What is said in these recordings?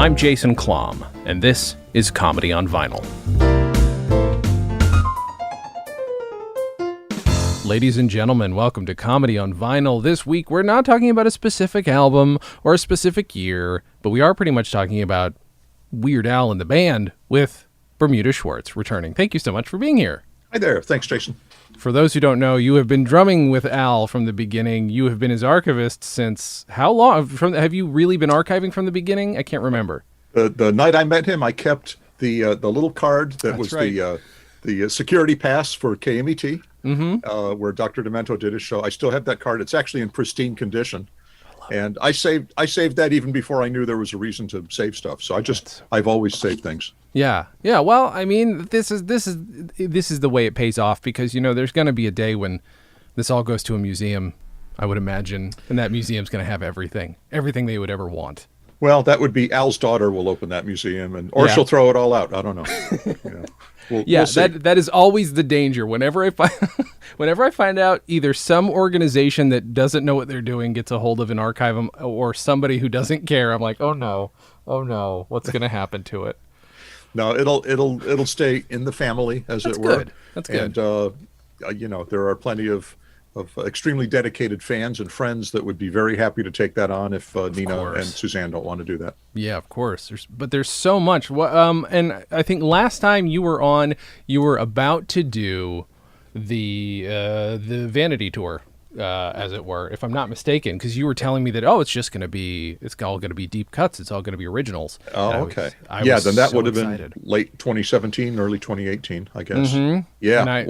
I'm Jason Klom, and this is Comedy on Vinyl. Ladies and gentlemen, welcome to Comedy on Vinyl. This week, we're not talking about a specific album or a specific year, but we are pretty much talking about Weird Al and the band with Bermuda Schwartz returning. Thank you so much for being here. Hi there. Thanks, Jason. For those who don't know, you have been drumming with Al from the beginning. You have been his archivist since how long? Have you really been archiving from the beginning? I can't remember. The night I met him, I kept the little card that was right. the security pass for KMET, where Dr. Demento did his show. I still have that card. It's actually in pristine condition. And I saved that even before I knew there was a reason to save stuff. So I've always saved things. Yeah. Well, I mean, this is the way it pays off, because there's going to be a day when this all goes to a museum, I would imagine, and that museum's going to have everything they would ever want. Well, that would be Al's daughter will open that museum, or she'll throw it all out. I don't know. We'll see. That is always the danger. Whenever I find out either some organization that doesn't know what they're doing gets a hold of an archive, or somebody who doesn't care, I'm like, oh no, what's going to happen to it? No, it'll stay in the family, as it were. That's good. And there are plenty of extremely dedicated fans and friends that would be very happy to take that on if Nina and Suzanne don't want to do that. Yeah, of course. There's so much. And I think last time you were on, you were about to do the Vanity tour, as it were, if I'm not mistaken, because you were telling me that it's all going to be deep cuts. It's all going to be originals. Oh, okay. Then that would have been late 2017, early 2018, I guess. Mm-hmm. Yeah.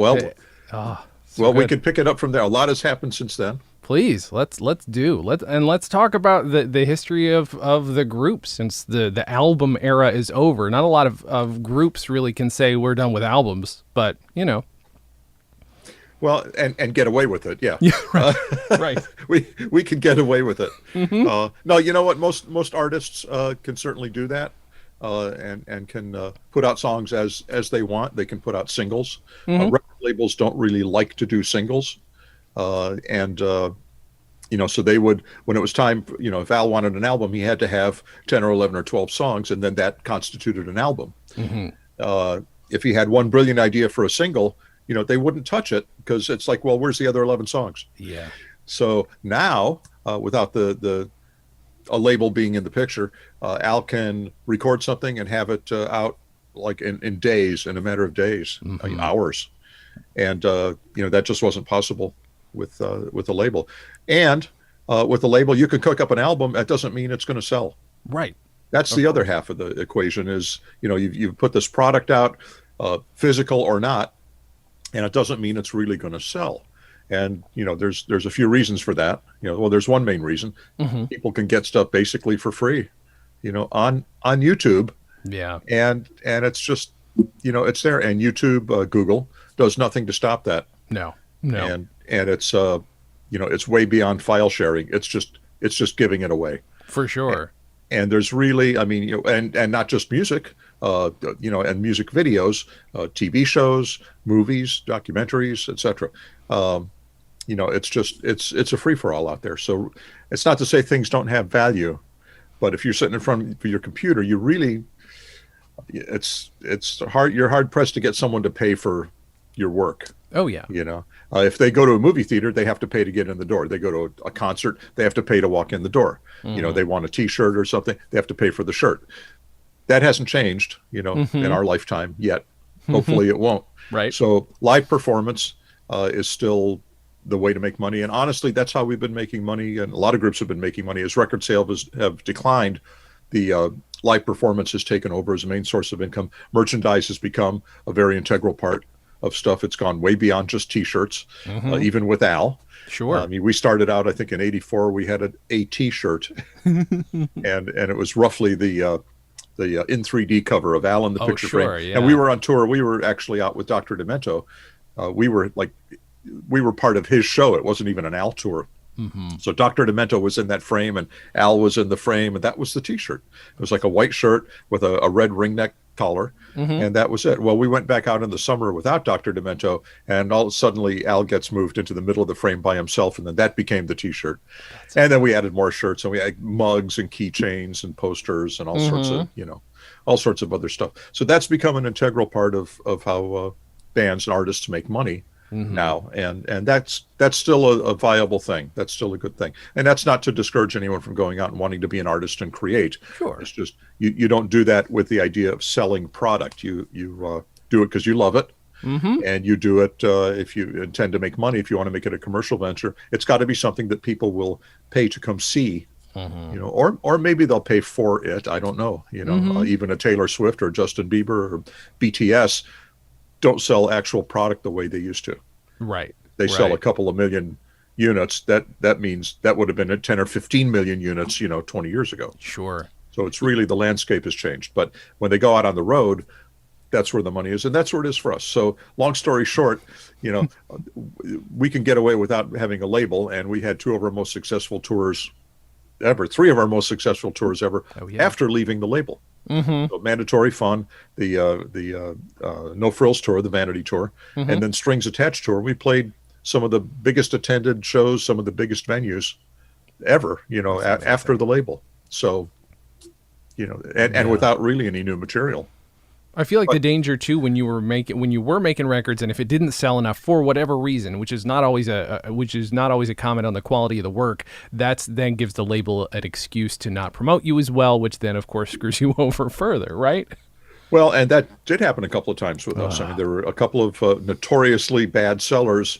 We could pick it up from there. A lot has happened since then. Please, let's talk about the history of the group, since the album era is over. Not a lot of groups really can say we're done with albums, but Well, and get away with it, yeah. Yeah, right. Right. We could get away with it. Mm-hmm. No, you know what? Most artists can certainly do that, and can put out songs as they want. They can put out singles. Mm-hmm. Record labels don't really like to do singles, so they would, when it was time, if Al wanted an album, he had to have 10 or 11 or 12 songs, and then that constituted an album. Mm-hmm. If he had one brilliant idea for a single, they wouldn't touch it, because it's like, well, where's the other 11 songs? Yeah. So now, without a label being in the picture, Al can record something and have it out like in days, in a matter of days, mm-hmm. Hours. And, that just wasn't possible with a label. And with a label, you can cook up an album. That doesn't mean it's going to sell. Right. That's the other half of the equation is, you've put this product out, physical or not, and it doesn't mean it's really going to sell. And, there's a few reasons for that. There's one main reason. Mm-hmm. People can get stuff basically for free, on YouTube. Yeah. And it's just, it's there. And YouTube, Google does nothing to stop that. No. And it's, it's way beyond file sharing. It's just giving it away. For sure. And there's really, and not just music, and music videos, TV shows, movies, documentaries, etc. It's a free-for-all out there. So it's not to say things don't have value, but if you're sitting in front of your computer, you really, it's hard. You're hard pressed to get someone to pay for your work. Oh yeah. If they go to a movie theater, they have to pay to get in the door. They go to a concert, they have to pay to walk in the door. Mm-hmm. They want a T-shirt or something, they have to pay for the shirt. That hasn't changed, mm-hmm. in our lifetime yet. Hopefully it won't. Right. So live performance is still the way to make money. And honestly, that's how we've been making money. And a lot of groups have been making money. As record sales have declined, the live performance has taken over as a main source of income. Merchandise has become a very integral part of stuff. It's gone way beyond just T-shirts, mm-hmm. Even with Al. Sure. We started out, I think in '84, we had a T-shirt, and it was roughly the in 3D cover of Al in the picture frame. Yeah. And we were on tour. We were actually out with Dr. Demento. We were part of his show. It wasn't even an Al tour. Mm-hmm. So Dr. Demento was in that frame, and Al was in the frame, and that was the T-shirt. It was like a white shirt with a red ring neck collar, and that was it. Well, we went back out in the summer without Dr. Demento, and all suddenly Al gets moved into the middle of the frame by himself, and then that became the T-shirt. And then we added more shirts, and we had mugs and keychains and posters and all sorts of, all sorts of other stuff. So that's become an integral part of how bands and artists make money now, and that's still a viable thing. That's still a good thing, and that's not to discourage anyone from going out and wanting to be an artist and create. Sure. It's just you don't do that with the idea of selling product. You do it because you love it, and you do it if you intend to make money. If you want to make it a commercial venture, it's got to be something that people will pay to come see. Or maybe they'll pay for it. I don't know. Even a Taylor Swift or Justin Bieber or BTS don't sell actual product the way they used to. Right. They sell a couple of million units. That means that would have been at 10 or 15 million units, 20 years ago. Sure. So it's really, the landscape has changed. But when they go out on the road, that's where the money is, and that's where it is for us. So long story short, we can get away without having a label, and we had 2 of our most successful tours ever, 3 of our most successful tours ever after leaving the label. So Mandatory Fun, the No Frills tour, the Vanity tour, and then Strings Attached tour. We played some of the biggest attended shows, some of the biggest venues ever, after the label. So, and without really any new material. I feel like the danger too when you were making records, and if it didn't sell enough for whatever reason, which is not always a comment on the quality of the work, that's then gives the label an excuse to not promote you as well, which then of course screws you over further, right? Well, and that did happen a couple of times with us. I mean, there were a couple of notoriously bad sellers,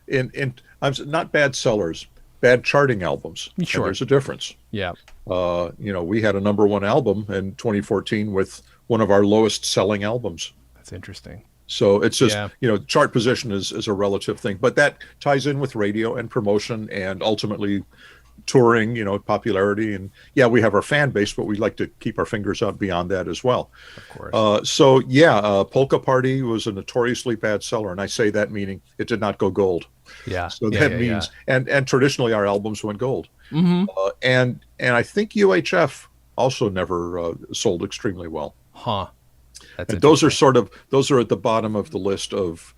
not bad sellers, bad charting albums. Sure, and there's a difference. Yeah. We had a #1 album in 2014 with one of our lowest selling albums. That's interesting. So it's just, chart position is a relative thing, but that ties in with radio and promotion and ultimately touring, popularity. And we have our fan base, but we like to keep our fingers out beyond that as well. Of course. Polka Party was a notoriously bad seller. And I say that meaning it did not go gold. Yeah. So that means, and traditionally our albums went gold. And I think UHF also never sold extremely well. Huh. And those are at the bottom of the list of,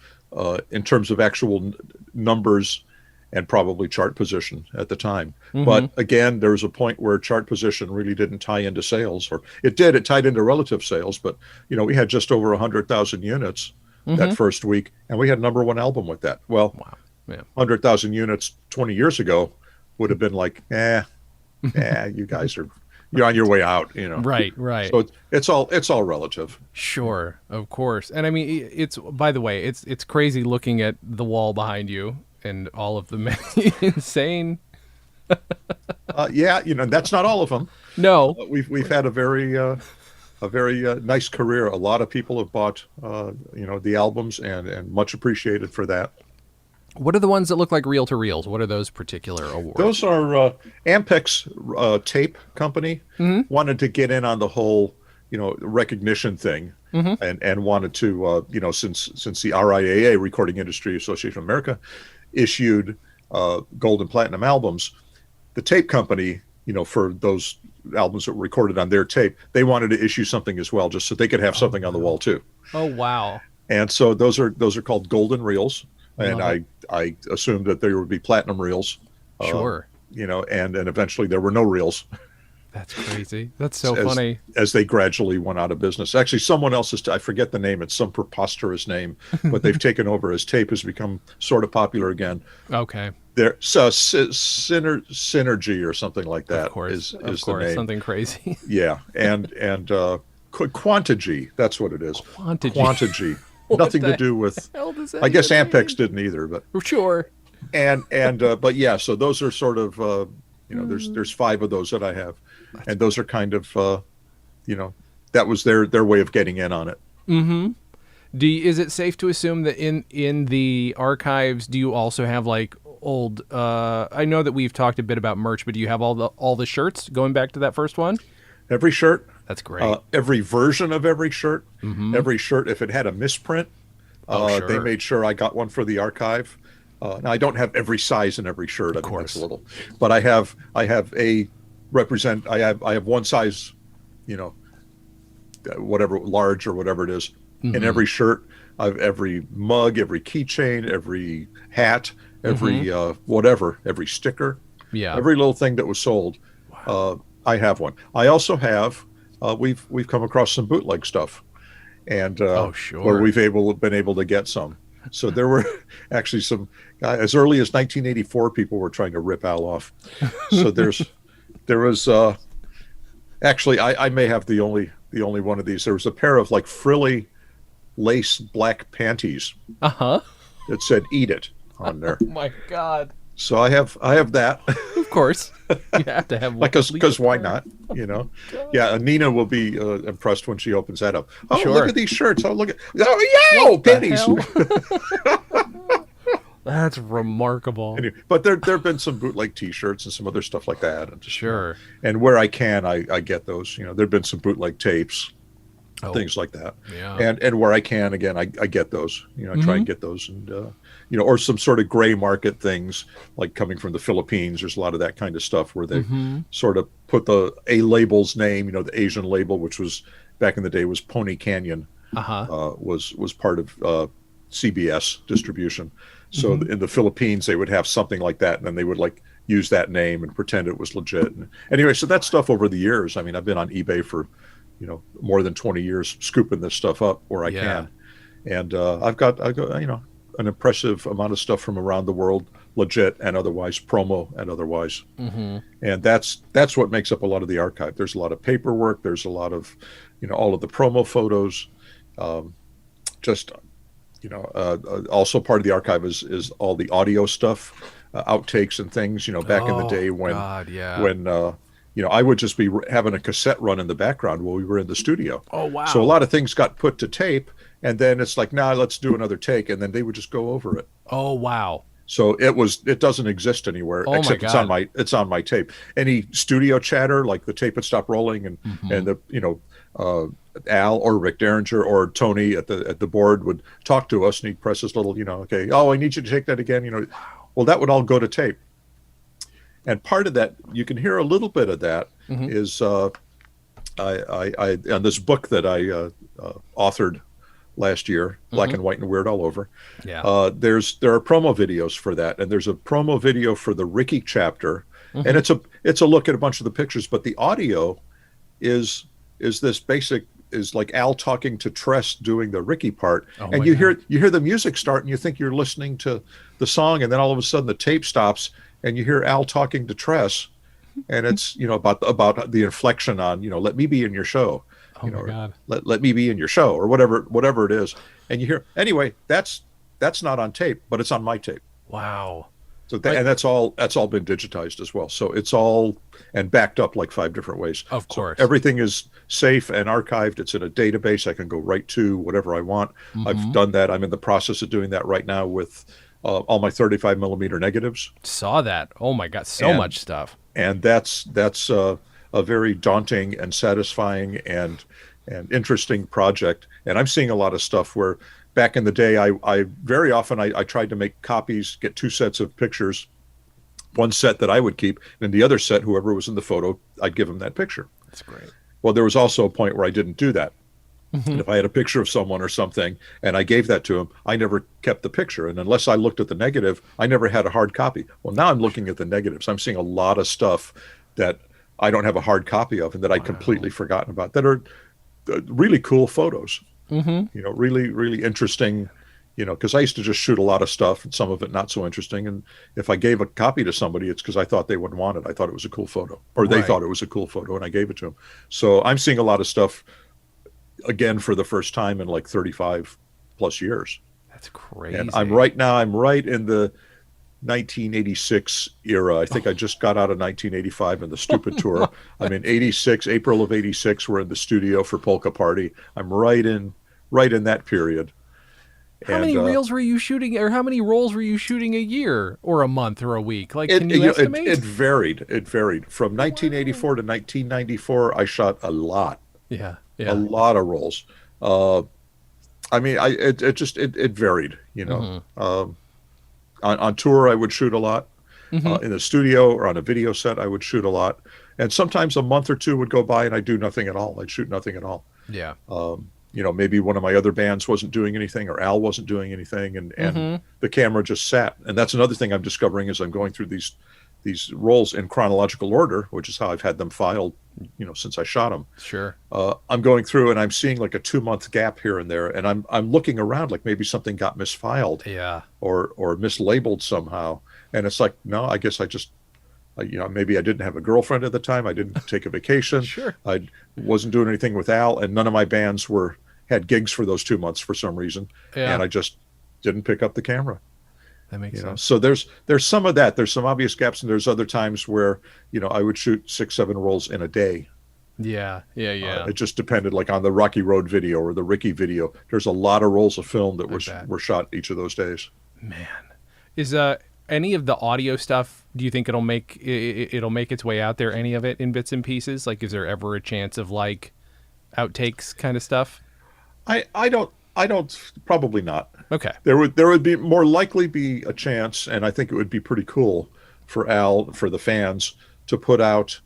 in terms of actual numbers and probably chart position at the time. But again, there was a point where chart position really didn't tie into sales, or it tied into relative sales, but we had just over 100,000 units that first week, and we had #1 album with that. Well, 100,000 units 20 years ago would have been like, you guys you're on your way out, Right. So it's all relative. Sure, of course. And I mean, by the way, it's crazy looking at the wall behind you and all of the insane. That's not all of them. No, we've had a very nice career. A lot of people have bought the albums, and much appreciated for that. What are the ones that look like reel-to-reels? What are those particular awards? Those are Ampex's tape company wanted to get in on the whole, recognition thing, and wanted to, since the RIAA, Recording Industry Association of America, issued gold and platinum albums, the tape company, for those albums that were recorded on their tape, they wanted to issue something as well, just so they could have something on the wall too. Oh wow! And so those are called golden reels. And I assumed that there would be platinum reels. Sure. And eventually there were no reels. That's crazy. That's so funny. As they gradually went out of business. Actually, someone else's, I forget the name. It's some preposterous name, but they've taken over as tape has become sort of popular again. Okay. Synergy or something like that. Of course, is the name. Something crazy. Yeah. And Quantigy. That's what it is. Quantigy. Nothing to do with, I guess Ampex didn't either, but sure. And so those are sort of, there's 5 of those that I have, and those are kind of, that was their way of getting in on it. Is it safe to assume that in the archives, do you also have like old, I know that we've talked a bit about merch, but do you have all the shirts going back to that first one? Every shirt. That's great. Every version of every shirt, every shirt, if it had a misprint, sure. They made sure I got one for the archive. Now I don't have every size in every shirt. Of course, that's a little, but I have one size, whatever, large or whatever it is, in every shirt, every mug, every keychain, every hat, every whatever, every sticker, Yeah. every little thing that was sold. I have one. I also have. We've come across some bootleg stuff, and where we've been able to get some. So there were actually some as early as 1984. People were trying to rip Al off. So there was actually I may have the only one of these. There was a pair of like frilly lace black panties that said "Eat It" on there. Oh my God! So I have that. Of course, you have to have one. Because why not? You know, yeah. Nina will be impressed when she opens that up. Oh, look at these shirts! Oh, look at pennies. That's remarkable. Anyway, but there've been some bootleg T-shirts and some other stuff like that. And just, sure. And where I can, I get those. You know, there've been some bootleg tapes, things like that. Yeah. And where I can, again, I get those. You know, I try and get those, and you know, or some sort of gray market things like coming from the Philippines. There's a lot of that kind of stuff where they sort of put the label's name. You know, the Asian label, which was back in the day was Pony Canyon, was part of CBS distribution. So in the Philippines, they would have something like that, and then they would like use that name and pretend it was legit. And anyway, so that stuff over the years. I mean, I've been on eBay for, you know, more than 20 years scooping this stuff up where I can, and I've got you know an impressive amount of stuff from around the world, legit and otherwise, promo and otherwise. And that's what makes up a lot of the archive. There's a lot of paperwork. There's a lot of, you know, all of the promo photos. You know, also part of the archive is all the audio stuff, outtakes and things. You know, back in the day when you know, I would just be having a cassette run in the background while we were in the studio. Oh wow! So a lot of things got put to tape, and then it's like, nah, let's do another take, and then they would just go over it. Oh wow! So it doesn't exist anywhere except it's on my tape. Any studio chatter, like the tape would stop rolling, and the, you know, Al or Rick Derringer or Tony at the board would talk to us, and he'd press his little, you know, okay, oh, I need you to take that again, you know. Well, that would all go to tape. And part of that, you can hear a little bit of that is I on this book that I authored last year, Black and White and Weird All Over. There are promo videos for that, and there's a promo video for the Ricky chapter, and it's a look at a bunch of the pictures, but the audio is this basic, is like Al talking to Tress doing the Ricky part, and you hear the music start, and you think you're listening to the song, and then all of a sudden the tape stops, and you hear Al talking to Tress, and it's, you know, about the inflection on, you know, let me be in your show, you know, God. Let me be in your show, or whatever it is, and you hear, anyway, that's not on tape, but it's on my tape. Wow. So and that's all been digitized as well. So it's all and backed up like 5 different ways. Of course. So everything is safe and archived. It's in a database. I can go right to whatever I want. I've done that. I'm in the process of doing that right now with all my 35 millimeter negatives. Saw that. Oh my God. So much stuff. And that's a very daunting and satisfying and interesting project. And I'm seeing a lot of stuff where back in the day, I very often I tried to make copies, get 2 sets of pictures, one set that I would keep, and the other set, whoever was in the photo, I'd give them that picture. That's great. Well, there was also a point where I didn't do that. And if I had a picture of someone or something and I gave that to him, I never kept the picture. And unless I looked at the negative, I never had a hard copy. Well, now I'm looking at the negatives. I'm seeing a lot of stuff that I don't have a hard copy of and that I'd completely forgotten about, that are really cool photos. You know, really, really interesting, you know, because I used to just shoot a lot of stuff and some of it not so interesting. And if I gave a copy to somebody, it's because I thought they would want it. I thought it was a cool photo, or they thought it was a cool photo, and I gave it to them. So I'm seeing a lot of stuff, again, for the first time in like 35 plus years. That's crazy. And I'm right in the 1986 era. I think I just got out of 1985 in the stupid tour. I'm in 86, April of 86. We're in the studio for Polka Party. I'm right in that period. How many reels were you shooting, or how many rolls were you shooting a year or a month or a week? Like, can you estimate? It varied. From 1984 to 1994, I shot a lot. Yeah. A lot of rolls. I mean, it varied, you know. On tour, I would shoot a lot. In the studio or on a video set, I would shoot a lot. And sometimes a month or two would go by and I'd do nothing at all. I'd shoot nothing at all. Yeah. Maybe one of my other bands wasn't doing anything, or Al wasn't doing anything, and the camera just sat. And that's another thing I'm discovering as I'm going through these rolls in chronological order, which is how I've had them filed, since I shot them. Sure. I'm going through and I'm seeing like a 2-month gap here and there, and I'm looking around like maybe something got misfiled, Yeah. or mislabeled somehow. And it's like, no, I guess I just, maybe I didn't have a girlfriend at the time. I didn't take a vacation. Sure. I wasn't doing anything with Al, and none of my bands had gigs for those 2 months for some reason. Yeah. And I just didn't pick up the camera. That makes sense. So there's some of that. There's some obvious gaps, and there's other times where, I would shoot 6-7 rolls in a day. Yeah. It just depended, like on the Rocky Road video or the Ricky video. There's a lot of rolls of film that were shot each of those days. Man, is any of the audio stuff, do you think it'll make its way out there? Any of it in bits and pieces? Like, is there ever a chance of like outtakes kind of stuff? I don't. Probably not. Okay. There would be more likely be a chance, and I think it would be pretty cool for Al, for the fans, to put out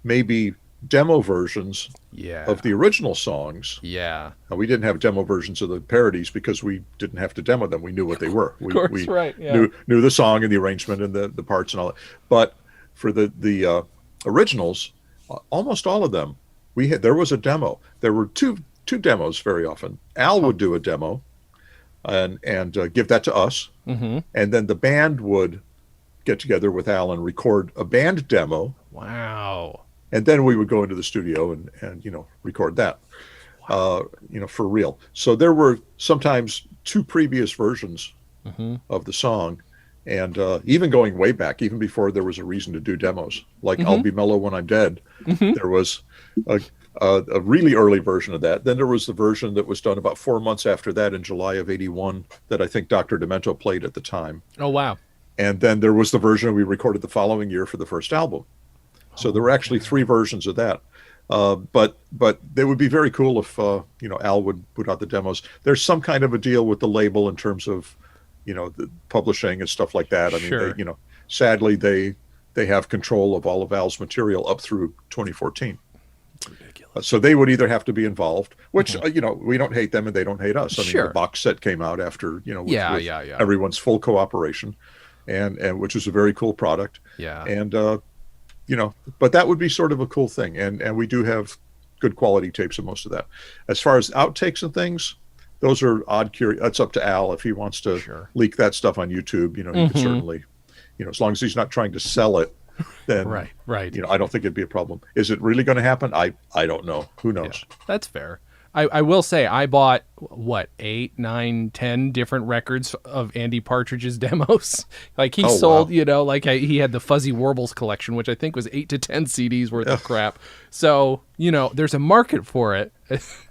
maybe demo versions of the original songs. Yeah. Now, we didn't have demo versions of the parodies because we didn't have to demo them. We knew what they were. Of course, we right. Yeah. knew the song and the arrangement and the parts and all that. But for the originals, almost all of them, there was a demo. There were two demos very often. Al would do a demo and give that to us. Mm-hmm. And then the band would get together with Al and record a band demo. Wow. And then we would go into the studio and record that, for real. So there were sometimes 2 previous versions of the song. And even going way back, even before there was a reason to do demos, like I'll Be Mellow When I'm Dead, there was a really early version of that. Then there was the version that was done about 4 months after that in July of '81 that I think Dr. Demento played at the time. Oh, wow. And then there was the version we recorded the following year for the first album. So there were actually 3 versions of that. But it would be very cool if, Al would put out the demos. There's some kind of a deal with the label in terms of, the publishing and stuff like that. I mean, Sure. Sadly, they have control of all of Al's material up through 2014. Ridiculous. So they would either have to be involved, which, we don't hate them and they don't hate us. I mean, Sure. the box set came out after, with Yeah. everyone's full cooperation, and which is a very cool product. Yeah. And, but that would be sort of a cool thing. And we do have good quality tapes of most of that. As far as outtakes and things, those are odd, curious. That's up to Al. If he wants to leak that stuff on YouTube, he could certainly, as long as he's not trying to sell it, then, right. I don't think it'd be a problem. Is it really going to happen? I don't know. Who knows? Yeah, that's fair. I will say I bought 8, 9, 10 different records of Andy Partridge's demos. Like he sold, wow. He had the Fuzzy Warbles collection, which I think was 8 to 10 CDs worth of crap. So, there's a market for it,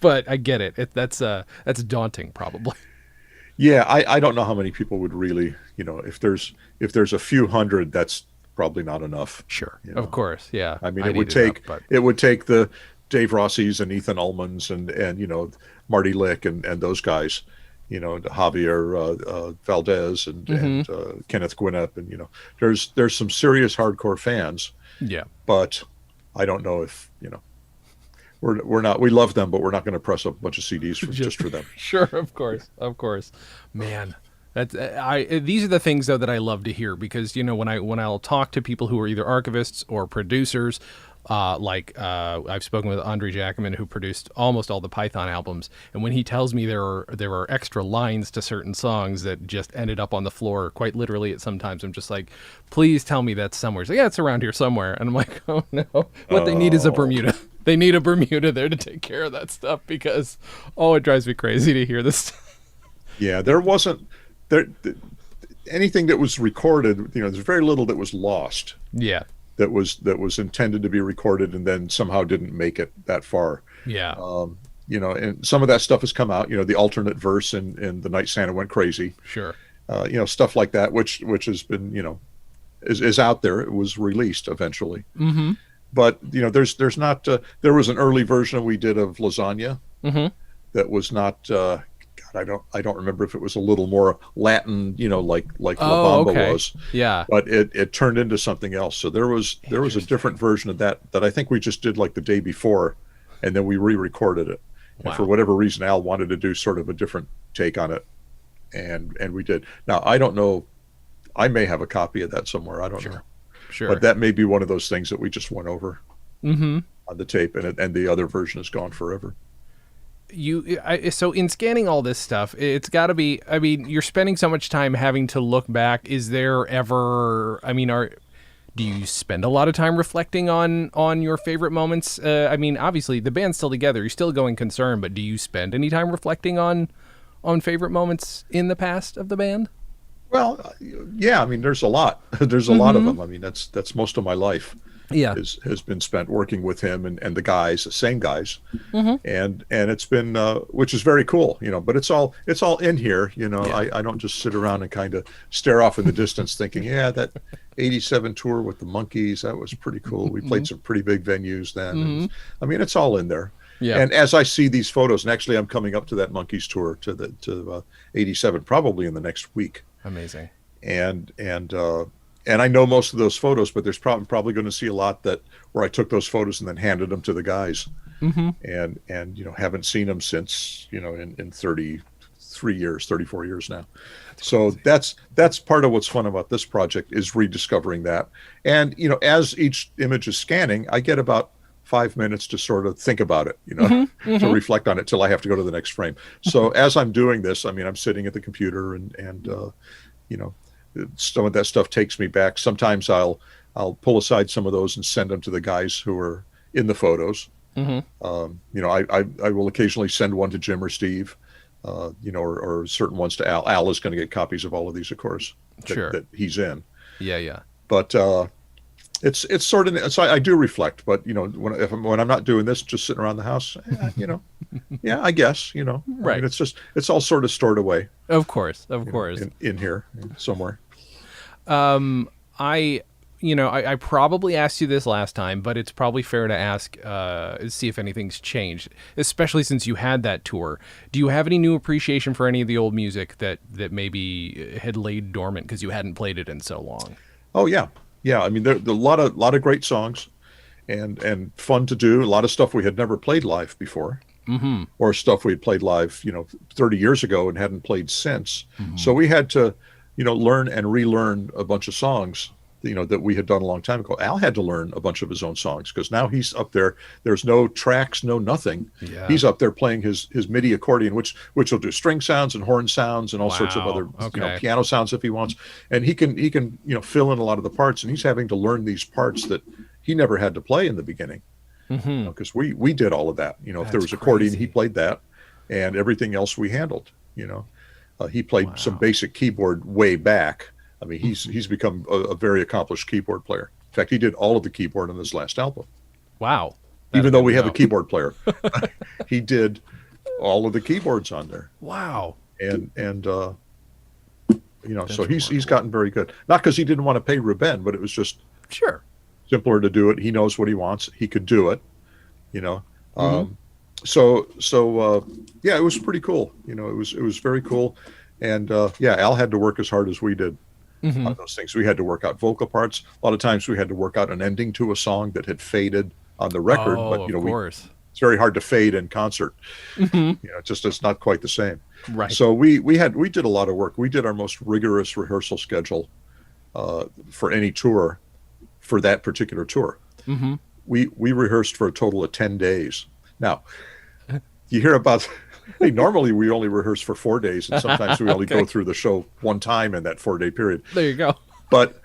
but I get it. That's daunting probably. Yeah. I don't know how many people would really, if there's a few hundred, that's probably not enough. Of course. Yeah. I mean, it would take the Dave Rossi's and Ethan Ullman's and Marty Lick and those guys, Javier Valdez and Kenneth Gwinnett, and there's some serious hardcore fans. Yeah. But I don't know if we love them, but we're not going to press a bunch of CDs just for them. Sure, of course. Man. These are the things though that I love to hear, because when I'll talk to people who are either archivists or producers, I've spoken with Andre Jackman, who produced almost all the Python albums, and when he tells me there are extra lines to certain songs that just ended up on the floor quite literally at sometimes, I'm just like, please tell me that's somewhere. He's like, yeah, it's around here somewhere, and I'm like, oh no, what they need is a Bermuda. They need a Bermuda there to take care of that stuff, because it drives me crazy to hear this. Yeah, there wasn't anything that was recorded. There's very little that was lost. Yeah. That was intended to be recorded and then somehow didn't make it that far. Yeah. And some of that stuff has come out. The alternate verse in The Night Santa Went Crazy. Sure. Stuff like that, which has been is out there. It was released eventually. Mm-hmm. But there's not. There was an early version we did of Lasagna. Mm-hmm. That was not. I don't remember if it was a little more Latin, like La Bamba was. Yeah. But it turned into something else. So there was a different version of that I think we just did like the day before, and then we re-recorded it. And for Wow. whatever reason, Al wanted to do sort of a different take on it, and we did. Now I don't know. I may have a copy of that somewhere. I don't know, Sure. Sure. but that may be one of those things that we just went over Mm-hmm. on the tape, and the other version is gone forever. So in scanning all this stuff, it's got to be. I mean, you're spending so much time having to look back. Is there ever? I mean, do you spend a lot of time reflecting on your favorite moments? I mean, obviously the band's still together. You're still going concern, but do you spend any time reflecting on favorite moments in the past of the band? Well, yeah. I mean, there's a lot. There's a lot of them. I mean, that's most of my life. Yeah. Has been spent working with him and the guys, the same guys, and it's been which is very cool, But it's all in here, Yeah. I don't just sit around and kind of stare off in the distance thinking, yeah, that '87 tour with the Monkees, that was pretty cool. We played some pretty big venues then. And, I mean, it's all in there. Yeah. And as I see these photos, and actually I'm coming up to that Monkees tour to '87 probably in the next week. Amazing. And I know most of those photos, but there's probably going to see a lot that where I took those photos and then handed them to the guys, and haven't seen them since in 33 years, 34 years now. So that's part of what's fun about this project is rediscovering that. And as each image is scanning, I get about 5 minutes to sort of think about it, to reflect on it till I have to go to the next frame. So as I'm doing this, I mean, I'm sitting at the computer and some of that stuff takes me back. Sometimes I'll pull aside some of those and send them to the guys who are in the photos. I will occasionally send one to Jim or Steve, or certain ones to Al. Al is going to get copies of all of these, of course, that he's in. Yeah. But it's sort of, so I do reflect. But when I'm not doing this, just sitting around the house, yeah, I guess Right. I mean, it's all sort of stored away. Of course. In here somewhere. I probably asked you this last time, but it's probably fair to ask, see if anything's changed, especially since you had that tour. Do you have any new appreciation for any of the old music that maybe had laid dormant because you hadn't played it in so long? Oh yeah. I mean, there are a lot of great songs, and fun to do. A lot of stuff we had never played live before, or stuff we had played live, 30 years ago and hadn't played since. So we had to, learn and relearn a bunch of songs, that we had done a long time ago. Al had to learn a bunch of his own songs because now he's up there. There's no tracks, no nothing. Yeah. He's up there playing his MIDI accordion, which will do string sounds and horn sounds and all sorts of other piano sounds if he wants. And he can fill in a lot of the parts. And he's having to learn these parts that he never had to play in the beginning. Because we did all of that. If there was accordion, he played that, and everything else we handled. He played some basic keyboard way back. I mean, he's become a very accomplished keyboard player. In fact, he did all of the keyboard on this last album. Wow. Even though we have a keyboard player, he did all of the keyboards on there. Wow. And so he's gotten very good. Not because he didn't want to pay Ruben, but it was just simpler to do it. He knows what he wants. He could do it. So yeah, it was pretty cool. It was very cool. And Al had to work as hard as we did on those things. We had to work out vocal parts. A lot of times we had to work out an ending to a song that had faded on the record. But of course. It's very hard to fade in concert. It's not quite the same. Right. So we did a lot of work. We did our most rigorous rehearsal schedule for any tour for that particular tour. We rehearsed for a total of 10 days. Now, you hear about, hey, normally we only rehearse for 4 days, and sometimes we only go through the show one time in that 4-day period. There you go. But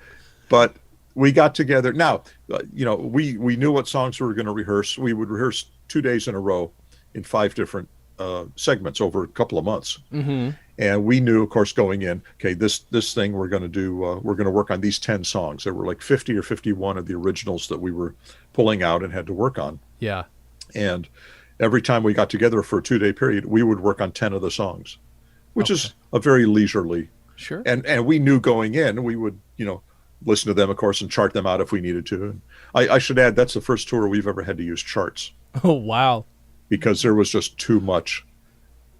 we got together. Now, we knew what songs we were going to rehearse. We would rehearse 2 days in a row in 5 different segments over a couple of months. And we knew, of course, going in, okay, this thing we're going to do, we're going to work on these 10 songs. There were like 50 or 51 of the originals that we were pulling out and had to work on. Yeah. And every time we got together for a 2-day period, we would work on 10 of the songs, which is a very leisurely. Sure. And we knew going in, we would, listen to them, of course, and chart them out if we needed to. And I should add, that's the first tour we've ever had to use charts. Oh, wow. Because there was just too much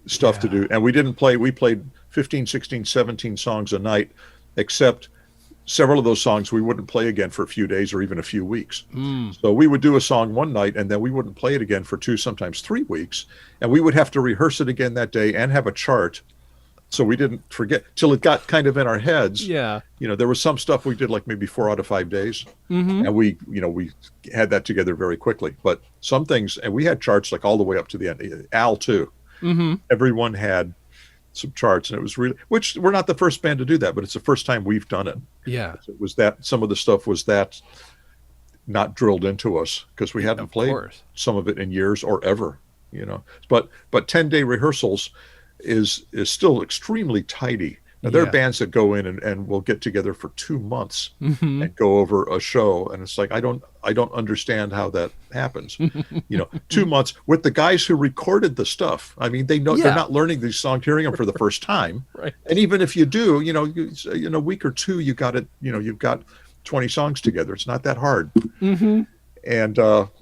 stuff to do. And we played 15, 16, 17 songs a night, except several of those songs we wouldn't play again for a few days or even a few weeks. So we would do a song one night and then we wouldn't play it again for 2, sometimes 3 weeks. And we would have to rehearse it again that day and have a chart. So we didn't forget till it got kind of in our heads. Yeah. There was some stuff we did like maybe 4 out of 5 days. And we had that together very quickly. But some things, and we had charts like all the way up to the end. Al too. Everyone had some charts, and it was really, which we're not the first band to do that, but it's the first time we've done it. Yeah. It was that some of the stuff was that not drilled into us because we hadn't played some of it in years or ever, but 10-day rehearsals is still extremely tidy. Now there are bands that go in and will get together for 2 months and go over a show, and it's like I don't understand how that happens. 2 months with the guys who recorded the stuff. I mean, they know they're not learning these songs, hearing them for the first time. Right. And even if you do, in a week or two, you got it. You've got 20 songs together. It's not that hard. And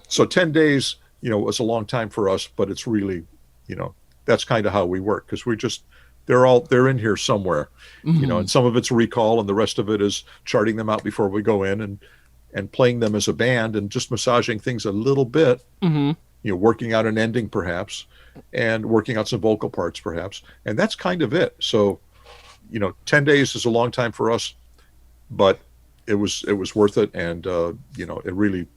so 10 days, was a long time for us, but it's really, that's kind of how we work because we just. They're in here somewhere, and some of it's recall and the rest of it is charting them out before we go in and playing them as a band and just massaging things a little bit, working out an ending perhaps and working out some vocal parts perhaps. And that's kind of it. So, 10 days is a long time for us, but it was worth it. And, it really,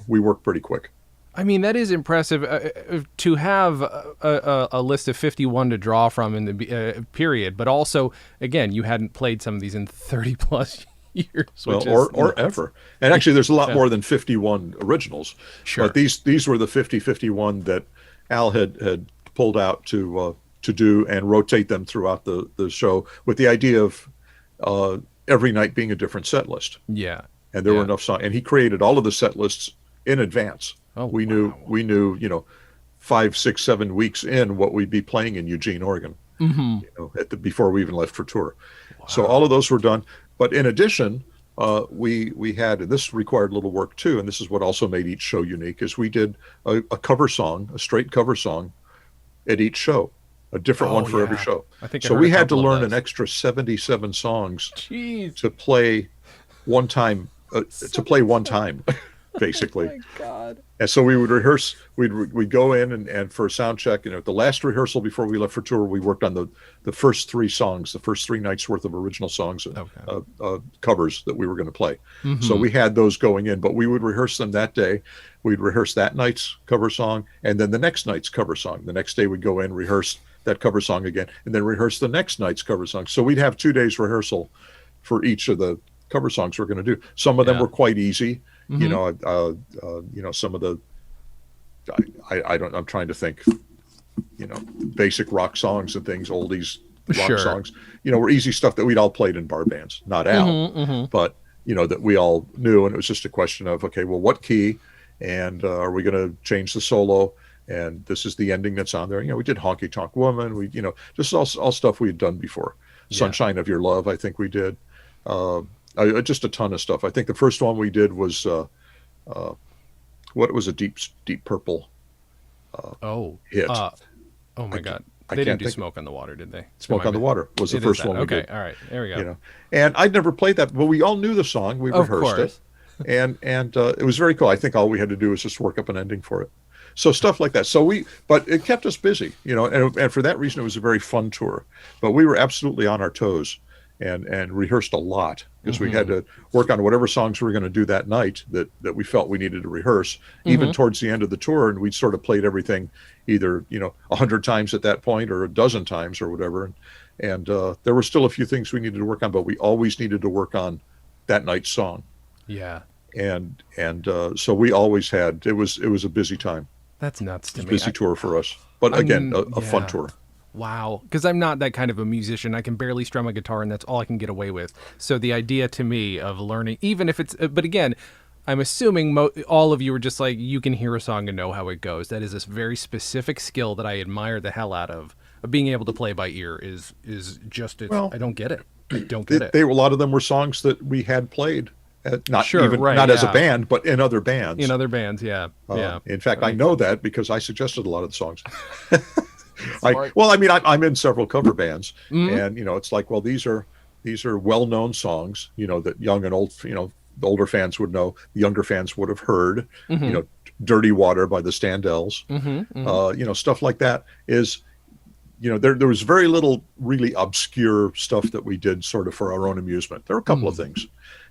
we work pretty quick. I mean, that is impressive to have a list of 51 to draw from in the period, but also, again, you hadn't played some of these in 30 plus years. Or ever. And actually, there's a lot more than 51 originals. Sure. But these were the 51 that Al had pulled out to do and rotate them throughout the show with the idea of every night being a different set list. Yeah. And there were enough songs. And he created all of the set lists in advance. Oh, we knew 5, 6, 7 weeks in what we'd be playing in Eugene, Oregon, before we even left for tour. Wow. So all of those were done. But in addition, we had, and this required a little work too, and this is what also made each show unique, is we did a cover song, a straight cover song at each show, a different one for every show. So we had to learn an extra 77 songs to play one time, basically. Oh my God. And so we would rehearse, we'd go in and for a sound check, the last rehearsal before we left for tour, we worked on the first 3 songs, the first 3 nights worth of original songs, covers that we were going to play. So we had those going in, but we would rehearse them that day. We'd rehearse that night's cover song and then the next night's cover song. The next day we'd go in, rehearse that cover song again, and then rehearse the next night's cover song. So we'd have 2 days rehearsal for each of the cover songs we're going to do. Some of them were quite easy. Some of the, I'm trying to think, basic rock songs and things, oldies rock songs, were easy stuff that we'd all played in bar bands, not Al, but, that we all knew. And it was just a question of, okay, well, what key, and are we going to change the solo? And this is the ending that's on there. We did Honky Tonk Woman. We, just all stuff we had done before. Sunshine of Your Love, I think we did. Just a ton of stuff. I think the first one we did was what was a Deep Purple hit. Oh my God. They didn't do Smoke on the Water, did they? Smoke on the Water was the first one we did. Okay, all right. There we go. And I'd never played that, but we all knew the song. We rehearsed it. And it was very cool. I think all we had to do was just work up an ending for it. So stuff like that. But it kept us busy, and for that reason, it was a very fun tour. But we were absolutely on our toes and rehearsed a lot because we had to work on whatever songs we were going to do that night that we felt we needed to rehearse, even towards the end of the tour. And we sort of played everything either, 100 times at that point or a dozen times or whatever. And there were still a few things we needed to work on, but we always needed to work on that night's song. Yeah. And so we always had, it was a busy time. That's nuts to me. Busy tour for us, but again, a fun tour. Wow. Because I'm not that kind of a musician. I can barely strum a guitar and that's all I can get away with. So the idea to me of learning, even if it's, but again, I'm assuming all of you are just like, you can hear a song and know how it goes. That is this very specific skill that I admire the hell out of. Being able to play by ear is just, I don't get it. I don't get it. A lot of them were songs that we had played. Not as a band, but in other bands. In other bands, yeah. In fact, I know that because I suggested a lot of the songs. I'm in several cover bands, and it's like, well, these are these are well-known songs, that young and old, the older fans would know, the younger fans would have heard, Dirty Water by the Standells, stuff like that is, there was very little really obscure stuff that we did sort of for our own amusement. There were a couple of things.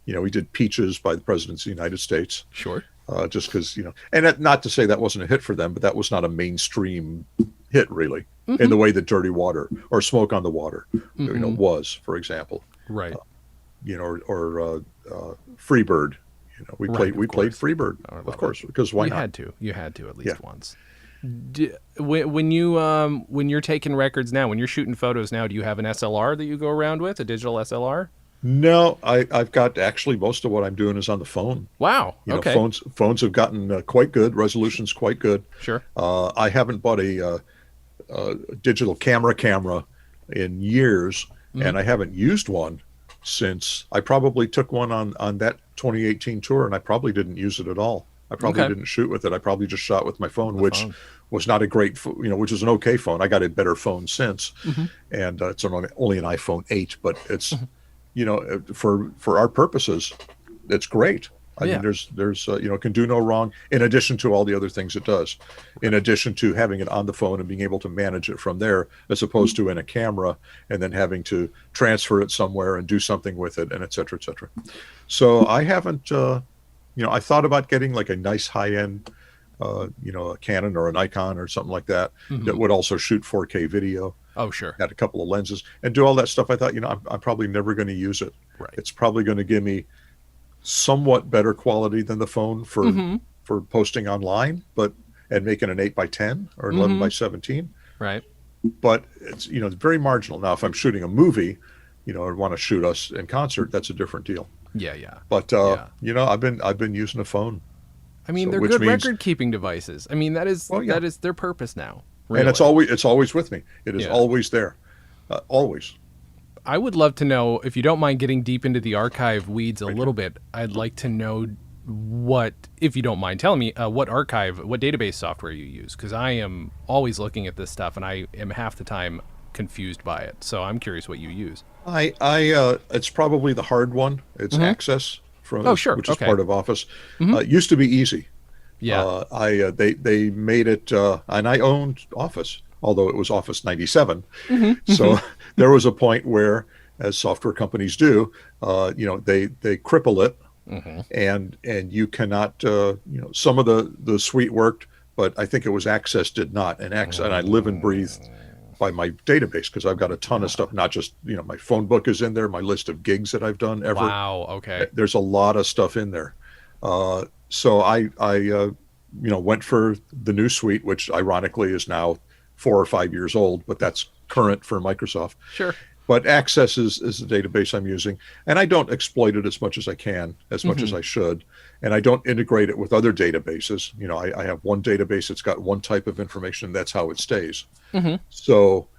We did Peaches by the President of the United States. Sure. Just because, and not to say that wasn't a hit for them, but that was not a mainstream hit really, in the way that Dirty Water or Smoke on the Water, was, for example. Right. Or Freebird. We played Freebird, of course, because why not? You had to at least once. When you're taking records now, when you're shooting photos now, do you have an SLR that you go around with, a digital SLR? No, I've got actually most of what I'm doing is on the phone. Wow. Okay. Phones have gotten quite good. Resolution's quite good. Sure. I haven't bought a digital camera in years, and I haven't used one since I probably took one on that 2018 tour, and I probably didn't use it at all. I probably didn't shoot with it. I probably just shot with my phone, which was not a great, which was an okay phone. I got a better phone since, and it's only an iPhone 8, but it's, for our purposes, it's great. I mean, there's it can do no wrong, in addition to all the other things it does, in addition to having it on the phone and being able to manage it from there, as opposed to in a camera and then having to transfer it somewhere and do something with it, and et cetera, et cetera. So I haven't, I thought about getting like a nice high-end, a Canon or a Nikon or something like that, that would also shoot 4K video. Oh, sure. Had a couple of lenses and do all that stuff. I thought, I'm probably never going to use it. Right. It's probably going to give me somewhat better quality than the phone for posting online, and making an 8x10 or 11x17. Right. But it's, it's very marginal. Now, if I'm shooting a movie, or want to shoot us in concert, that's a different deal. Yeah, yeah. But I've been using a phone. I mean, they're good record keeping devices. I mean, that is their purpose now. Really. And it's always with me. It is always there. Always. I would love to know, if you don't mind getting deep into the archive weeds a little bit, I'd like to know if you don't mind telling me, what database software you use, because I am always looking at this stuff and I am half the time confused by it. So I'm curious what you use. It's probably the hard one. It's Access which is part of Office. It used to be easy. Yeah. They made it, and I owned Office, although it was Office 97. So there was a point where, as software companies do, they cripple it, and you cannot, some of the suite worked, but I think it was Access did not. And I live and breathe by my database, because I've got a ton of stuff, not just, my phone book is in there, my list of gigs that I've done ever. Wow. Okay. There's a lot of stuff in there. So I went for the new suite, which ironically is now 4 or 5 years old, but that's current for Microsoft. Sure. But Access is the database I'm using, and I don't exploit it as much as I can, as much as I should, and I don't integrate it with other databases. I have one database that's got one type of information, that's how it stays. So,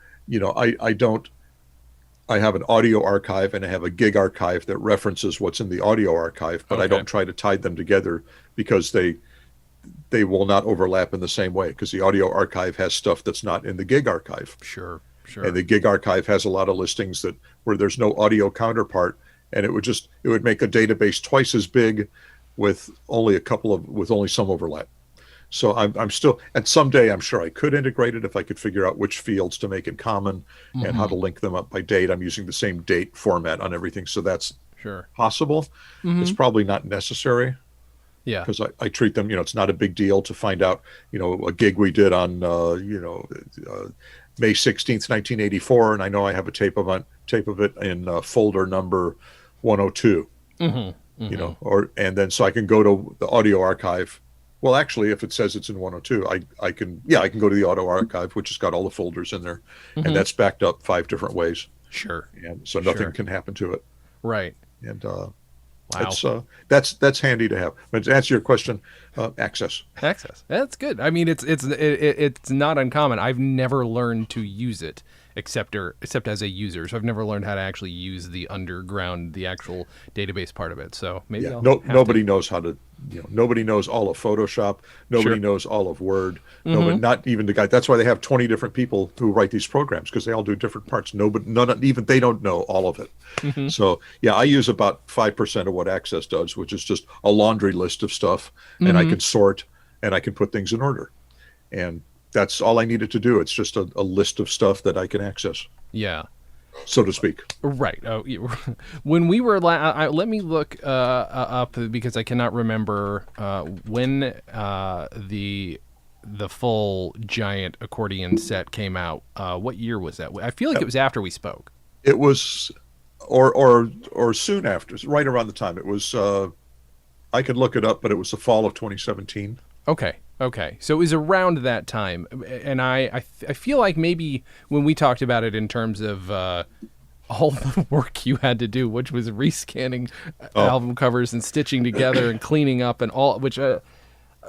I have an audio archive and I have a gig archive that references what's in the audio archive, but I don't try to tie them together, because they will not overlap in the same way, because the audio archive has stuff that's not in the gig archive. Sure. And the gig archive has a lot of listings where there's no audio counterpart, and it would make a database twice as big with only some overlap. So I'm still, and someday I'm sure I could integrate it if I could figure out which fields to make in common and how to link them up by date. I'm using the same date format on everything, so that's possible. It's probably not necessary. Yeah, because I treat them, it's not a big deal to find out, a gig we did on, May 16th, 1984, and I know I have a tape of it in folder number 102. And then so I can go to the audio archive. Well, actually, if it says it's in 102, I can go to the audio archive, which has got all the folders in there, and that's backed up 5 different ways. Sure. And so nothing can happen to it. Right. And that's handy to have. But to answer your question, Access. That's good. I mean, it's not uncommon. I've never learned to use it, except as a user. So I've never learned how to actually use the actual database part of it. So maybe I'll have nobody to. knows how to, nobody knows all of Photoshop. Nobody Sure. knows all of Word. Nobody, not even the guy. That's why they have 20 different people who write these programs, because they all do different parts. Even they don't know all of it. So yeah, I use about 5% of what Access does, which is just a laundry list of stuff, and I can sort and I can put things in order. And that's all I needed to do. It's just a list of stuff that I can access, Yeah. so to speak. Right. Oh, when we were let me look up, because I cannot remember when the full giant accordion set came out. What year was that? I feel like it was after we spoke. It was, or soon after, right around the time. It was. I could look it up, but it was the fall of 2017. Okay. So it was around that time, and I feel like maybe when we talked about it in terms of all the work you had to do, which was rescanning album covers and stitching together and cleaning up and all, which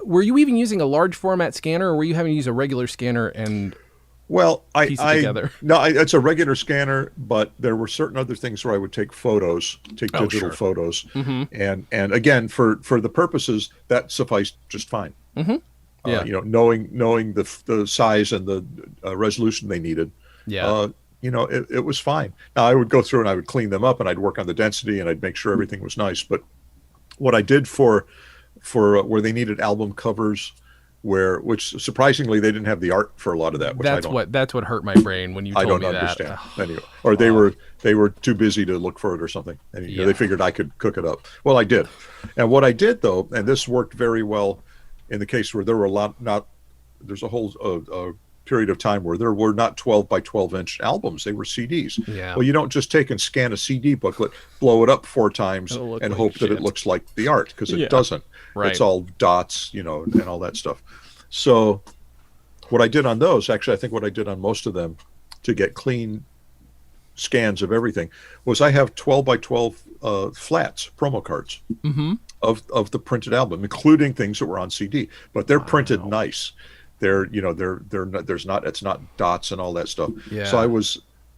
were you even using a large format scanner, or were you having to use a regular scanner and piece it together? No, it's a regular scanner, but there were certain other things where I would take digital photos, and again, for the purposes that sufficed just fine. Yeah. Knowing the size and the resolution they needed. Yeah. It was fine. Now I would go through and I would clean them up and I'd work on the density and I'd make sure everything was nice. But what I did for where they needed album covers, which surprisingly they didn't have the art for a lot of that. Which that's what hurt my brain when you told me that. I don't understand. Anyway, or they were too busy to look for it or something, and they figured I could cook it up. Well, I did, and what I did though, and this worked very well in the case where there were there's a whole period of time where there were not 12 by 12 inch albums. They were CDs. Yeah. Well, you don't just take and scan a CD booklet, blow it up 4 times and like hope that it looks like the art, because it doesn't. Right. It's all dots, and all that stuff. So what I did on those, actually, I think what I did on most of them to get clean scans of everything was I have 12 by 12 flats, promo cards of the printed album, including things that were on CD, but they're printed nice. They're it's not dots and all that stuff. Yeah. So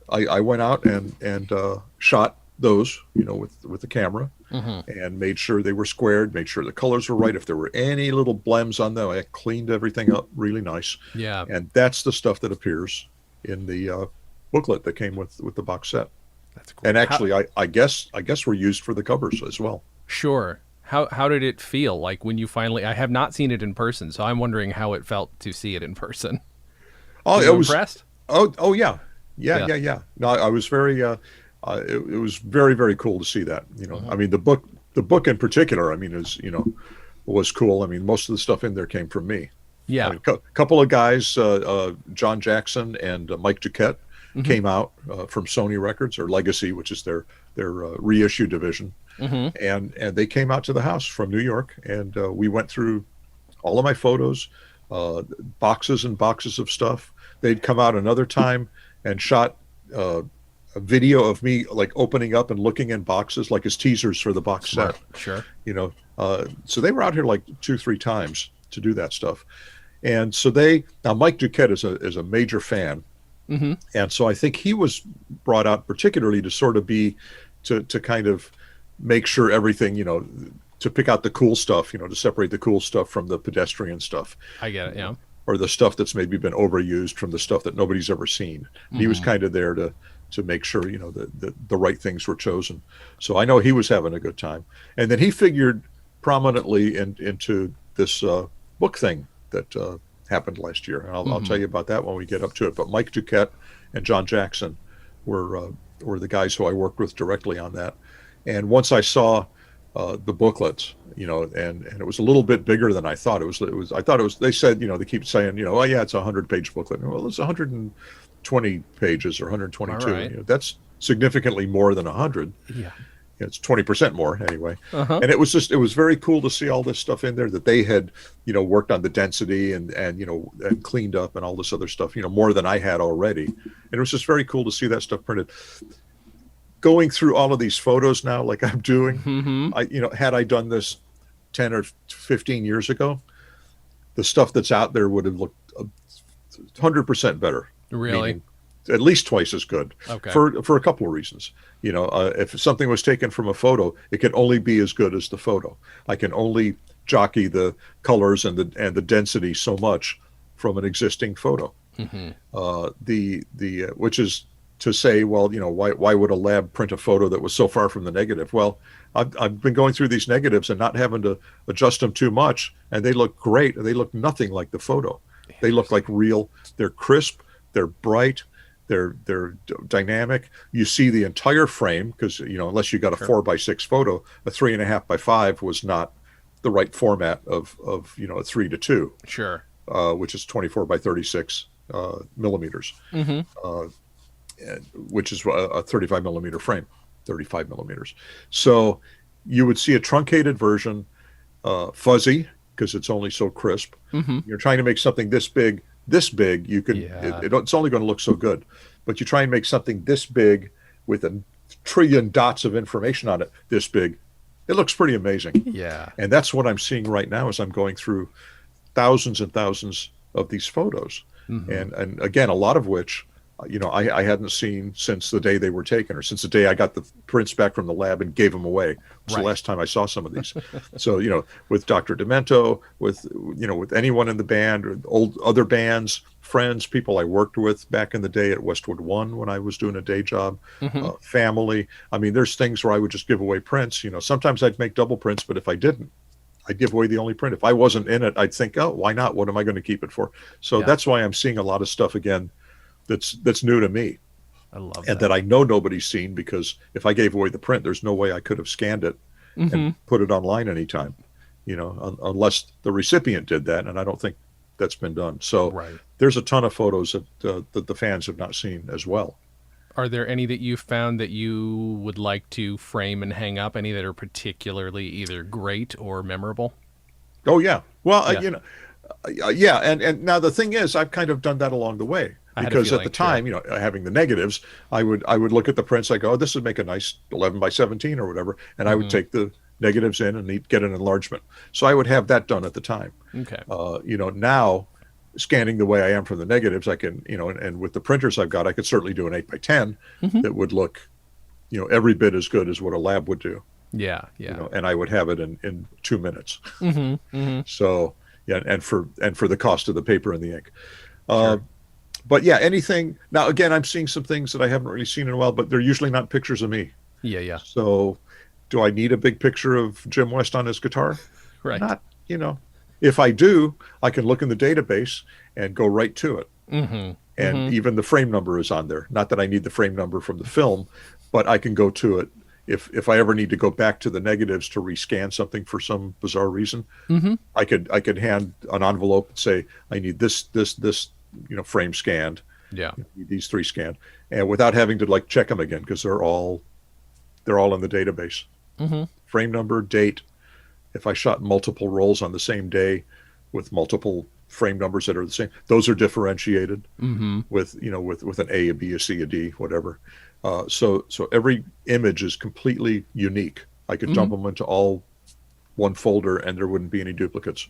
I went out and shot those, with the camera, and made sure they were squared, made sure the colors were right. If there were any little blems on them, I cleaned everything up really nice. Yeah. And that's the stuff that appears in the booklet that came with the box set. That's cool. And actually, I guess were used for the covers as well. Sure. How did it feel like when you finally? I have not seen it in person, so I'm wondering how it felt to see it in person. Oh, Were you impressed? Oh yeah. No, I was very. It was very, very cool to see that. I mean, the book in particular, I mean, was cool. I mean, most of the stuff in there came from me. Yeah. I mean, couple of guys, John Jackson and Mike Duquette, came out from Sony Records, or Legacy, which is their reissue division, and they came out to the house from New York, and we went through all of my photos, boxes and boxes of stuff. They'd come out another time and shot a video of me like opening up and looking in boxes, like as teasers for the box set. Sure. So they were out here like 2-3 times to do that stuff. And so now Mike Duquette is a major fan. And so I think he was brought out particularly to sort of to kind of make sure everything, to pick out the cool stuff, to separate the cool stuff from the pedestrian stuff. I get it. Yeah. Or the stuff that's maybe been overused from the stuff that nobody's ever seen. He was kind of there to make sure, the right things were chosen. So I know he was having a good time. And then he figured prominently into this book thing that happened last year. And I'll tell you about that when we get up to it. But Mike Duquette and John Jackson were the guys who I worked with directly on that. And once I saw the booklets, and it was a little bit bigger than I thought. I thought it was, they said, they keep saying, oh yeah, it's a 100-page booklet. Well, it's 120 pages or 122. Right. That's significantly more than 100. Yeah. It's 20% more anyway. And it was very cool to see all this stuff in there that they had, worked on the density and cleaned up and all this other stuff, more than I had already. And it was just very cool to see that stuff printed. Going through all of these photos now, like I'm doing, had I done this 10 or 15 years ago, the stuff that's out there would have looked 100% better. Really? Meaning at least twice as good. Okay. For a couple of reasons. If something was taken from a photo, it can only be as good as the photo. I can only jockey the colors and the density so much from an existing photo. Mm-hmm. Which is to say, well, why would a lab print a photo that was so far from the negative? Well, I've been going through these negatives and not having to adjust them too much, and they look great. They look nothing like the photo. They look like real. They're crisp. They're bright. They're dynamic. You see the entire frame because unless you got a 4x6 photo, a 3.5x5 was not the right format of a 3:2. Sure. Which is 24x36 millimeters. Mm-hmm. Which is a 35 millimeter frame, 35 millimeters. So you would see a truncated version, fuzzy because it's only so crisp. Mm-hmm. You're trying to make something this big, you can, it's only going to look so good. But you try and make something this big with a trillion dots of information on it, this big, it looks pretty amazing. Yeah. And that's what I'm seeing right now as I'm going through thousands and thousands of these photos. Mm-hmm. And again, a lot of which, I hadn't seen since the day they were taken, or since the day I got the prints back from the lab and gave them away. It was the last time I saw some of these. So, with Dr. Demento, with anyone in the band, or other bands, friends, people I worked with back in the day at Westwood One when I was doing a day job, mm-hmm. Family. I mean, there's things where I would just give away prints. Sometimes I'd make double prints, but if I didn't, I'd give away the only print. If I wasn't in it, I'd think, oh, why not? What am I going to keep it for? So that's why I'm seeing a lot of stuff again that's new to me. I love that. And that I know nobody's seen, because if I gave away the print, there's no way I could have scanned it mm-hmm. and put it online anytime, unless the recipient did that. And I don't think that's been done. So there's a ton of photos that the fans have not seen as well. Are there any that you found that you would like to frame and hang up? Any that are particularly either great or memorable? Oh, yeah. Well, And now the thing is, I've kind of done that along the way. Because at the time, having the negatives, I would look at the prints. I go, oh, this would make a nice 11x17 or whatever, and I would take the negatives in and get an enlargement. So I would have that done at the time. Okay. Now, scanning the way I am from the negatives, I can, and with the printers I've got, I could certainly do an 8x10 mm-hmm. that would look, every bit as good as what a lab would do. Yeah. And I would have it in 2 minutes. Mm-hmm. Mm-hmm. So and for the cost of the paper and the ink. Sure. But yeah, anything. Now, again, I'm seeing some things that I haven't really seen in a while, but they're usually not pictures of me. Yeah. So do I need a big picture of Jim West on his guitar? Right. Not, if I do, I can look in the database and go right to it. Mm-hmm. And mm-hmm. even the frame number is on there. Not that I need the frame number from the film, but I can go to it. If I ever need to go back to the negatives to rescan something for some bizarre reason, mm-hmm. I could hand an envelope and say, I need this, frame scanned. Yeah. These 3 scanned, and without having to check them again, because they're all in the database. Mm-hmm. Frame number, date. If I shot multiple rolls on the same day with multiple frame numbers that are the same, those are differentiated mm-hmm. with an A, a B, a C, a D, whatever. So every image is completely unique. I could mm-hmm. dump them into all one folder and there wouldn't be any duplicates.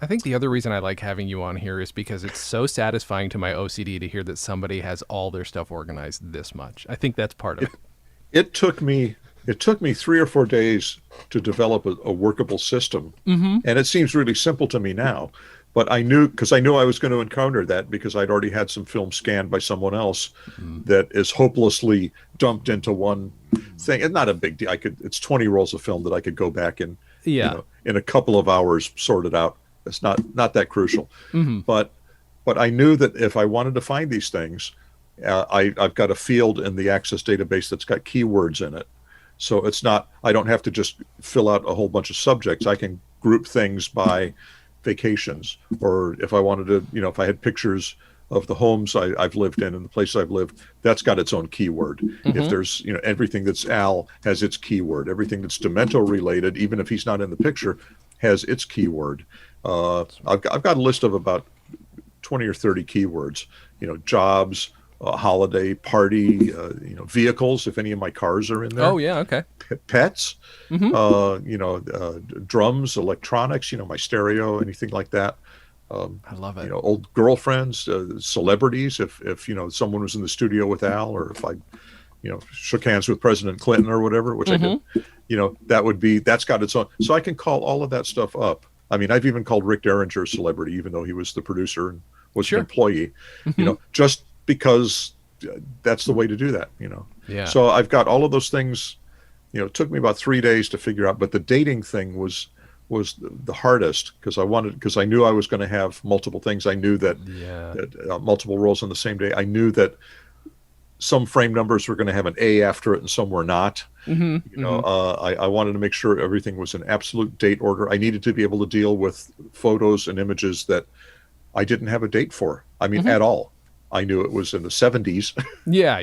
I think the other reason I like having you on here is because it's so satisfying to my OCD to hear that somebody has all their stuff organized this much. I think that's part of it. It took me 3 or 4 days to develop a workable system. Mm-hmm. And it seems really simple to me now, but I knew I was going to encounter that, because I'd already had some film scanned by someone else that is hopelessly dumped into one thing. It's not a big deal. It's 20 rolls of film that I could go back and in a couple of hours sort it out. It's not that crucial. Mm-hmm. But I knew that if I wanted to find these things, I've got a field in the Access database that's got keywords in it. So I don't have to just fill out a whole bunch of subjects. I can group things by vacations, or if I wanted to, if I had pictures of the homes I've lived in and the places I've lived, that's got its own keyword. Mm-hmm. If there's, everything that's Al has its keyword. Everything that's Demento related, even if he's not in the picture, has its keyword. I've got a list of about 20 or 30 keywords, jobs, holiday, party, vehicles, if any of my cars are in there. Oh, yeah, okay. Pets, mm-hmm. drums, electronics, my stereo, anything like that. I love it. Old girlfriends, celebrities. If someone was in the studio with Al, or if I shook hands with President Clinton or whatever, which I did, that's got its own. So I can call all of that stuff up. I mean, I've even called Rick Derringer a celebrity, even though he was the producer and was an employee, just because that's the way to do that, Yeah. So I've got all of those things. It took me about 3 days to figure out, but the dating thing was the hardest because I knew I was going to have multiple things. I knew that, multiple roles on the same day. I knew that some frame numbers were going to have an A after it and some were not. I wanted to make sure everything was in absolute date order. I needed to be able to deal with photos and images that I didn't have a date for. I mean, at all. I knew it was in the 70s. Yeah.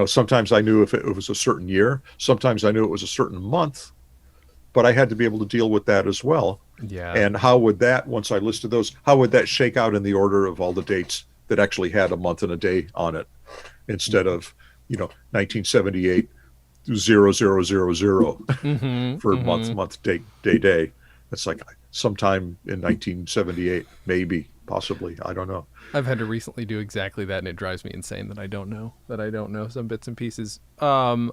Sometimes I knew if it was a certain year. Sometimes I knew it was a certain month. But I had to be able to deal with that as well. Yeah. And how would that, once I listed those, how would that shake out in the order of all the dates that actually had a month and a day on it, instead of 1978 0000 for month day. It's like sometime in 1978, maybe, possibly, I don't know. I've had to recently do exactly that, and it drives me insane that I don't know some bits and pieces. I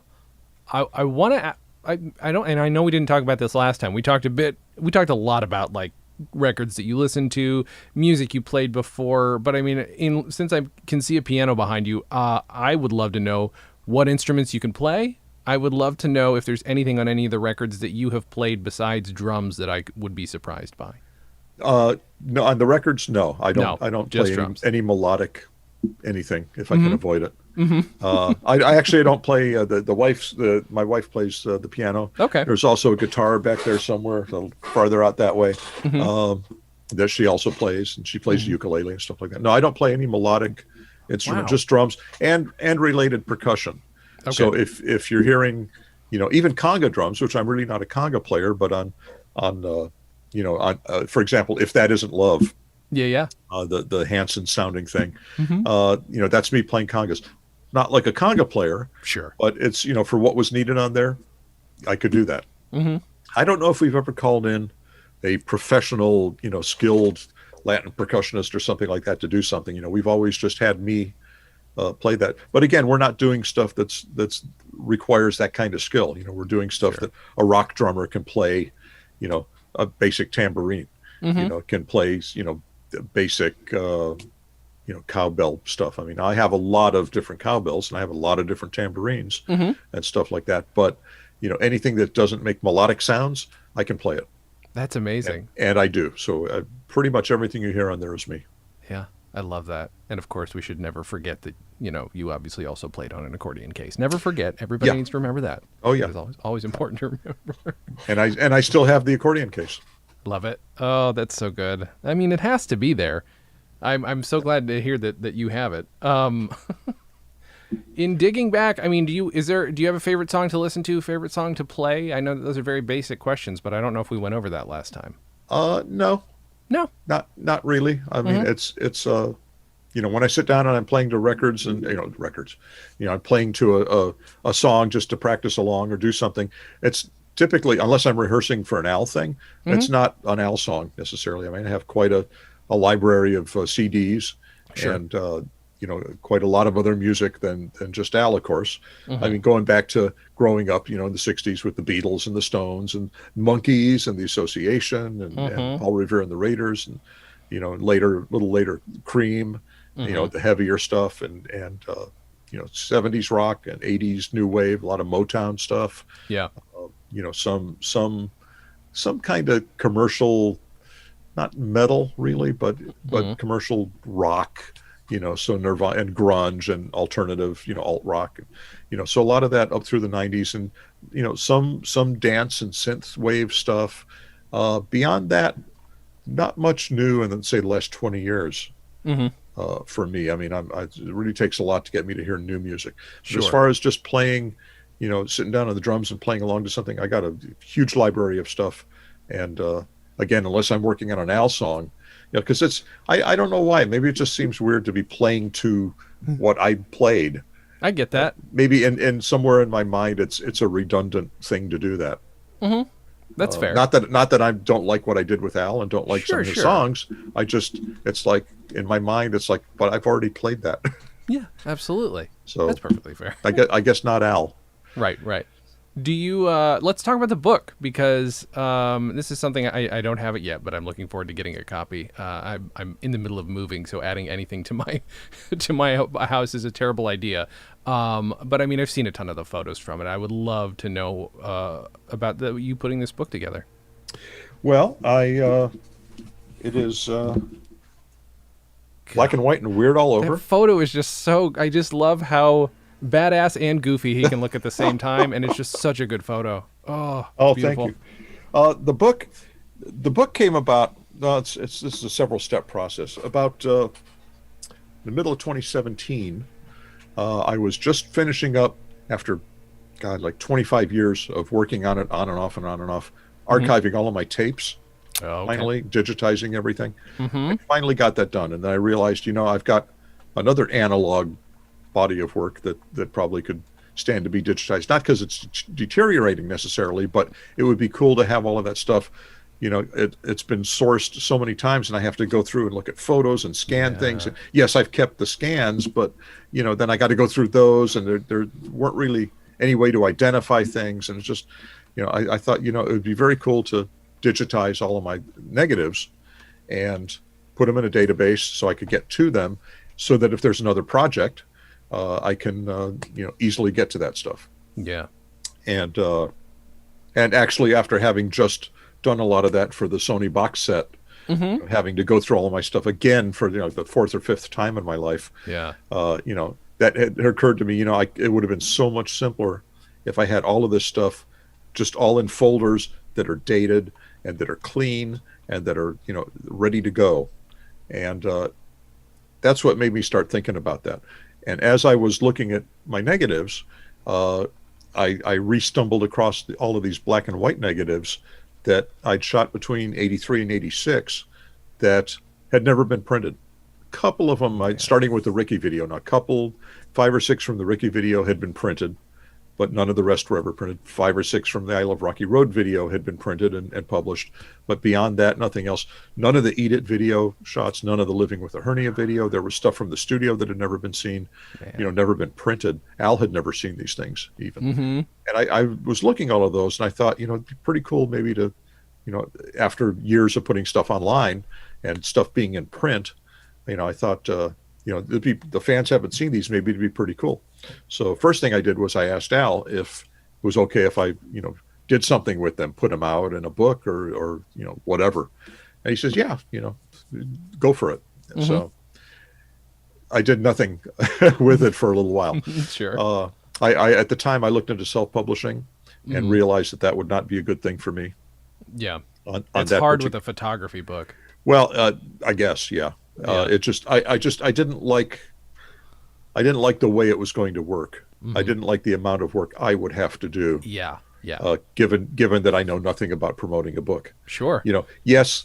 want to. I don't, and I know we didn't talk about this last time. We talked a lot about like records that you listened to, music you played before. But I mean, since I can see a piano behind you, I would love to know what instruments you can play. I would love to know if there's anything on any of the records that you have played besides drums that I would be surprised by. No, on the records, no. I don't. No, I don't just play drums. any melodic anything if I can avoid it. I actually don't play my wife plays the piano. Okay. There's also a guitar back there somewhere, a little farther out that way. That she also plays, and she plays the ukulele and stuff like that. No, I don't play any melodic instrument, just drums and related percussion. Okay. So if you're hearing, even conga drums, which I'm really not a conga player, but on for example, If That Isn't Love. Yeah. The Hanson sounding thing. That's me playing congas. Not like a conga player. Sure. But it's, for what was needed on there, I could do that. I don't know if we've ever called in a professional, skilled Latin percussionist or something like that to do something. We've always just had me play that. But again, we're not doing stuff that's requires that kind of skill. We're doing stuff that a rock drummer can play, a basic tambourine, can play, basic, cowbell stuff. I mean, I have a lot of different cowbells and I have a lot of different tambourines and stuff like that. But, anything that doesn't make melodic sounds, I can play it. That's amazing. And I do. So pretty much everything you hear on there is me. Yeah, I love that. And of course, we should never forget that, you obviously also played on an accordion case. Never forget. Everybody needs to remember that. Oh, yeah. It's always important to remember. And I still have the accordion case. Love it. Oh, that's so good. I mean, it has to be there. I'm so glad to hear that you have it. In digging back, I mean, do you have a favorite song to listen to, favorite song to play? I know that those are very basic questions, but I don't know if we went over that last time. No, not really. I mean, it's when I sit down and I'm playing to records and I'm playing to a song just to practice along or do something. It's typically, unless I'm rehearsing for an Al thing, it's not an Al song necessarily. I mean, I have quite a library of CDs and quite a lot of other music than just Al, of course. I mean, going back to growing up, in the 60s with the Beatles and the Stones and Monkees and the Association and Paul Revere and the Raiders and, a little later Cream, the heavier stuff and 70s rock and 80s new wave, a lot of Motown stuff. Yeah. Some kind of commercial, not metal really, but commercial rock, so Nirvana and grunge and alternative, alt rock, so a lot of that up through the 90s and, some dance and synth wave stuff. Beyond that, not much new in, say, the last 20 years for me. I mean, it really takes a lot to get me to hear new music. But as far as just playing, sitting down on the drums and playing along to something, I got a huge library of stuff. And again, unless I'm working on an Al song, because I don't know why. Maybe it just seems weird to be playing to what I played. I get that. Maybe in somewhere in my mind, it's a redundant thing to do that. That's fair. Not that I don't like what I did with Al and don't like some Sure, of his sure. songs. It's like in my mind, it's like, but I've already played that. Yeah, absolutely. So That's perfectly fair. I guess not Al. Right, right. Do you let's talk about the book, because this is something I don't have it yet, but I'm looking forward to getting a copy. I'm in the middle of moving, so adding anything to my to my house is a terrible idea. But I mean, I've seen a ton of the photos from it. I would love to know about you putting this book together. Well, it is black and white and weird all That over. photo is just so. I just love how badass and goofy he can look at the same time, and it's just such a good photo. Oh, Oh, beautiful. thank you. The book came about. This is a several step process. About the middle of 2017, I was just finishing up after, God, like 25 years of working on it on and off and on and off, archiving all of my tapes. Oh, okay. Finally digitizing everything. I finally got that done, and then I realized, I've got another analog body of work that probably could stand to be digitized. Not because it's deteriorating necessarily, but it would be cool to have all of that stuff. It's been sourced so many times, and I have to go through and look at photos and scan things. And yes, I've kept the scans, but then I got to go through those, and there weren't really any way to identify things. And it's just, I thought, it would be very cool to digitize all of my negatives and put them in a database so I could get to them, so that if there's another project, I can easily get to that stuff. Yeah. And actually, after having just done a lot of that for the Sony box set, having to go through all of my stuff again for the fourth or fifth time in my life, Yeah. that had occurred to me. It would have been so much simpler if I had all of this stuff just all in folders that are dated and that are clean and that are ready to go. And that's what made me start thinking about that. And as I was looking at my negatives, I re-stumbled across all of these black and white negatives that I'd shot between 83 and 86 that had never been printed. A couple of them, starting with the Ricky video, now 5 or 6 from the Ricky video had been printed, but none of the rest were ever printed. 5 or 6 from the I Love Rocky Road video had been printed and published, but beyond that, nothing else. None of the Eat It video shots, none of the Living with a Hernia video. There was stuff from the studio that had never been seen, never been printed. Al had never seen these things even. And I was looking at all of those, and I thought, it'd be pretty cool maybe to, after years of putting stuff online and stuff being in print, I thought, the fans haven't seen these, maybe it'd be pretty cool. So first thing I did was I asked Al if it was okay if I, did something with them, put them out in a book or whatever. And he says, yeah, go for it. So I did nothing with it for a little while. Sure. I at the time I looked into self-publishing and realized that would not be a good thing for me. Yeah. On it's that hard with a photography book. Well, I guess, yeah. It just, I didn't like the way it was going to work. I didn't like the amount of work I would have to do. Yeah. Given that I know nothing about promoting a book. Sure. Yes,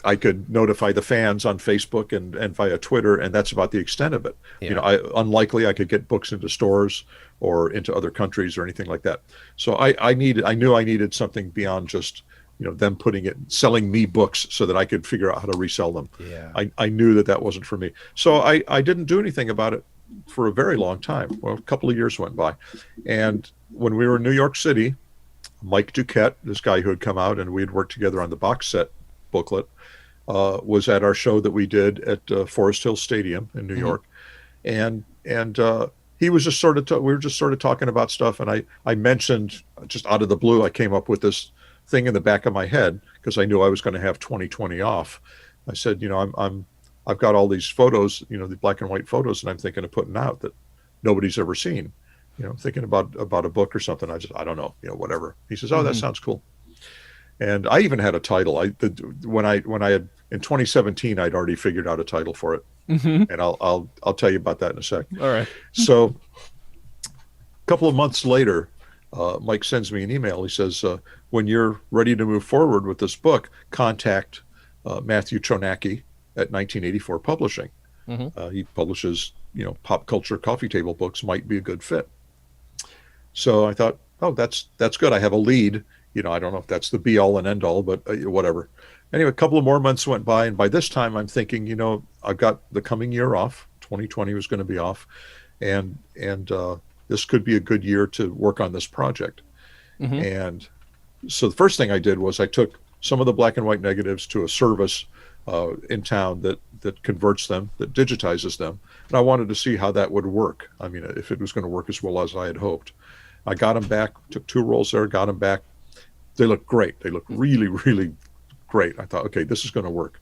I could notify the fans on Facebook and via Twitter, and that's about the extent of it. Yeah. Unlikely I could get books into stores or into other countries or anything like that. So I knew I needed something beyond just them selling me books so that I could figure out how to resell them. Yeah. I knew that wasn't for me. So I didn't do anything about it for a very long time. Well, a couple of years went by. And when we were in New York City, Mike Duquette, this guy who had come out and we had worked together on the box set booklet, was at our show that we did at Forest Hill Stadium in New York. And he was just sort of, we were just sort of talking about stuff. And I mentioned, just out of the blue, I came up with this thing in the back of my head because I knew I was going to have 2020 off. I said, I've got all these photos, the black and white photos, and I'm thinking of putting out that nobody's ever seen. Thinking about a book or something. I don't know, whatever. He says, "Oh, that sounds cool." And I even had a title. When I had in 2017, I'd already figured out a title for it, and I'll tell you about that in a sec. All right. So, a couple of months later, Mike sends me an email. He says, "When you're ready to move forward with this book, contact Matthew Chonacki at 1984 Publishing. He publishes, pop culture coffee table books. Might be a good fit." So I thought, oh, that's good. I have a lead I don't know if that's the be all and end all, but whatever. Anyway, a couple of more months went by, and by this time I'm thinking, I've got the coming year off. 2020 was going to be off, and this could be a good year to work on this project. Mm-hmm. And so the first thing I did was I took some of the black and white negatives to a service in town that converts them, that digitizes them, and I wanted to see how that would work. I mean, if it was going to work as well as I had hoped. I got them back, took 2 rolls there, got them back. They look great. They look really, really great. I thought, okay, this is going to work.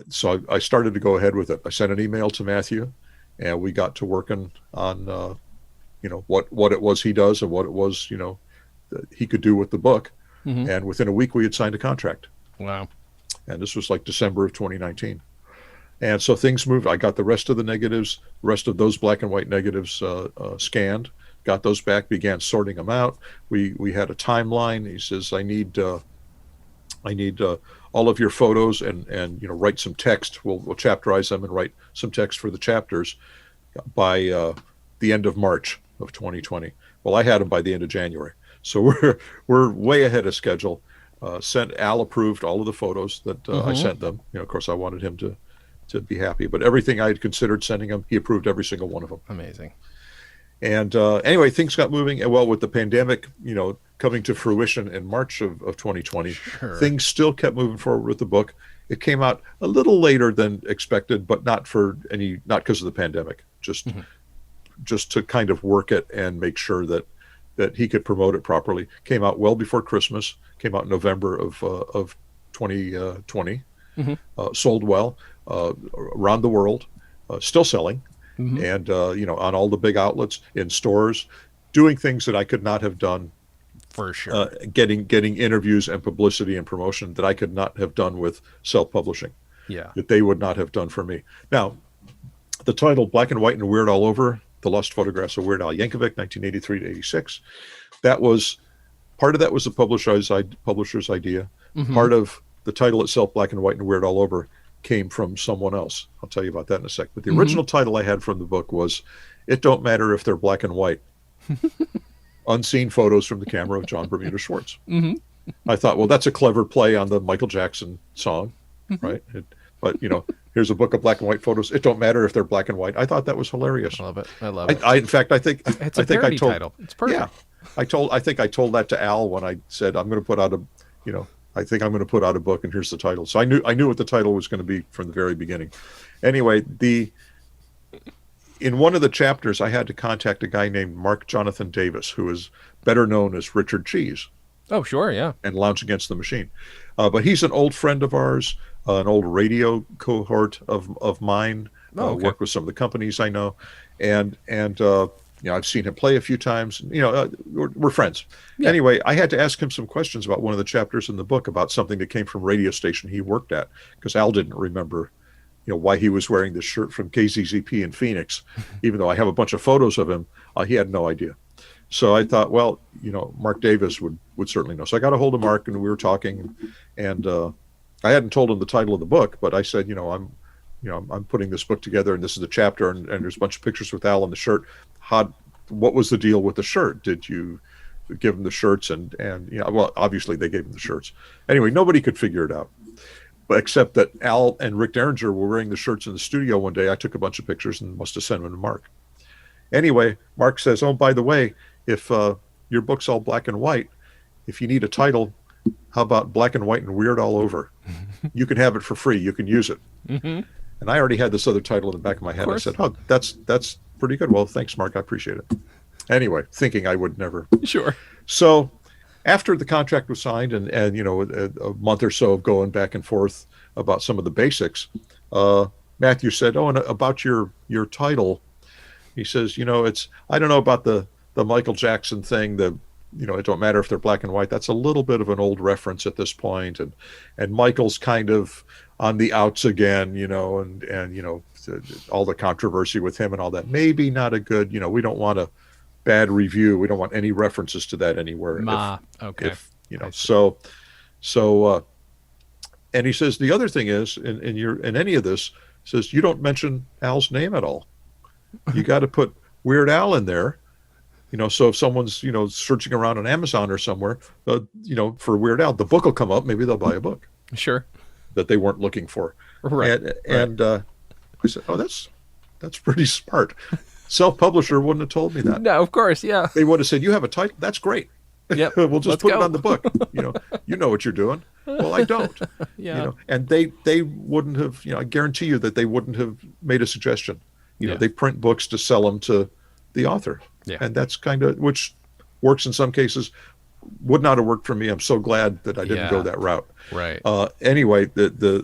So I started to go ahead with it. I sent an email to Matthew, and we got to working on, what it was he does and what it was, that he could do with the book. Mm-hmm. And within a week, we had signed a contract. Wow. And this was like December of 2019. And so things moved. I got the rest of the negatives, the rest of those black and white negatives scanned, got those back, began sorting them out. We had a timeline. He says, I need all of your photos and write some text. We'll chapterize them and write some text for the chapters by the end of March of 2020. Well, I had them by the end of January. So we're way ahead of schedule. Al approved all of the photos that I sent them. Of course, I wanted him to be happy, but everything I had considered sending him, he approved every single one of them. Amazing. And anyway, things got moving. And well, with the pandemic, coming to fruition in March of 2020, Sure. Things still kept moving forward with the book. It came out a little later than expected, but not because of the pandemic, just to kind of work it and make sure that he could promote it properly. Came out well before Christmas, came out in November of 2020, sold well around the world, still selling. And, on all the big outlets, in stores, doing things that I could not have done. For sure. Getting interviews and publicity and promotion that I could not have done with self-publishing. Yeah. That they would not have done for me. Now, the title, Black and White and Weird All Over, The Lost Photographs of Weird Al Yankovic, 1983 to 86. Part of that was the publisher's idea. Part of the title itself, Black and White and Weird All Over, came from someone else. I'll tell you about that in a sec. But the original title I had from the book was, It Don't Matter If They're Black and White. Unseen Photos from the Camera of John Bermuda Schwartz. I thought, well, that's a clever play on the Michael Jackson song, right? But, here's a book of black and white photos. It don't matter if they're black and white. I thought that was hilarious. I love it. I love it. In fact, I think It's a parody title. It's perfect. Yeah. I think I told that to Al when I said, I'm going to put out I think I'm going to put out a book, and here's the title. So I knew what the title was going to be from the very beginning. Anyway, in one of the chapters, I had to contact a guy named Mark Jonathan Davis, who is better known as Richard Cheese. Oh, sure, yeah. And Lounge Against the Machine. But he's an old friend of ours, an old radio cohort of mine. Okay. Worked with some of the companies I know, and I've seen him play a few times. We're friends. Yeah. Anyway, I had to ask him some questions about one of the chapters in the book about something that came from a radio station he worked at, because Al didn't remember, why he was wearing this shirt from KZZP in Phoenix, even though I have a bunch of photos of him. He had no idea. So I thought, well, Mark Davis would certainly know. So I got a hold of Mark, and we were talking, and I hadn't told him the title of the book, but I said, I'm putting this book together, and this is the chapter, and there's a bunch of pictures with Al on the shirt. What was the deal with the shirt? Did you give him the shirts? And well, obviously they gave him the shirts. Anyway, nobody could figure it out, but except that Al and Rick Derringer were wearing the shirts in the studio one day. I took a bunch of pictures and must have sent them to Mark. Anyway, Mark says, oh, by the way, if your book's all black and white, if you need a title, how about Black and White and Weird All Over? You can have it for free. You can use it. And I already had this other title in the back of my head. I said, oh, that's pretty good. Well, thanks, Mark. I appreciate it. Anyway, thinking I would never. Sure. So after the contract was signed and a month or so of going back and forth about some of the basics, Matthew said, oh, and about your title, he says, I don't know about the Michael Jackson thing, it don't matter if they're black and white. That's a little bit of an old reference at this point. And Michael's kind of on the outs again, and all the controversy with him and all that. Maybe not a good, we don't want a bad review. We don't want any references to that anywhere. Okay. And he says, the other thing is, in any of this, says, you don't mention Al's name at all. You got to put Weird Al in there. So if someone's, searching around on Amazon or somewhere, for Weird Al, the book will come up. Maybe they'll buy a book Sure. that they weren't looking for. Right. And I said, oh, that's pretty smart. Self-publisher wouldn't have told me that. No, of course, yeah. They would have said, you have a title? That's great. Yep. We'll just Let's put go. it on the book. You know what you're doing. Well, I don't. Yeah. And they wouldn't have, I guarantee you that they wouldn't have made a suggestion. Yeah. They print books to sell them to the author. Yeah. And that's kind of, which works in some cases, would not have worked for me. I'm so glad that I didn't go that route. Right. Anyway,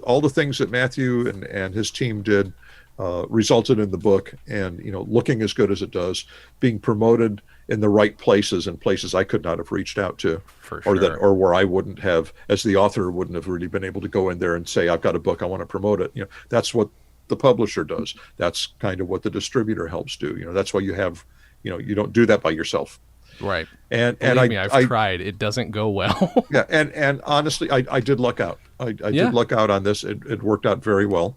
all the things that Matthew and his team did resulted in the book, and looking as good as it does, being promoted in the right places and places I could not have reached out to, For sure. or where I wouldn't have, as the author, wouldn't have really been able to go in there and say, I've got a book, I want to promote it. That's what the publisher does. That's kind of what the distributor helps do. That's why you have, you don't do that by yourself. Right. And Believe me, I've tried. It doesn't go well. Yeah, and honestly, I did luck out. I did luck out on this. It worked out very well,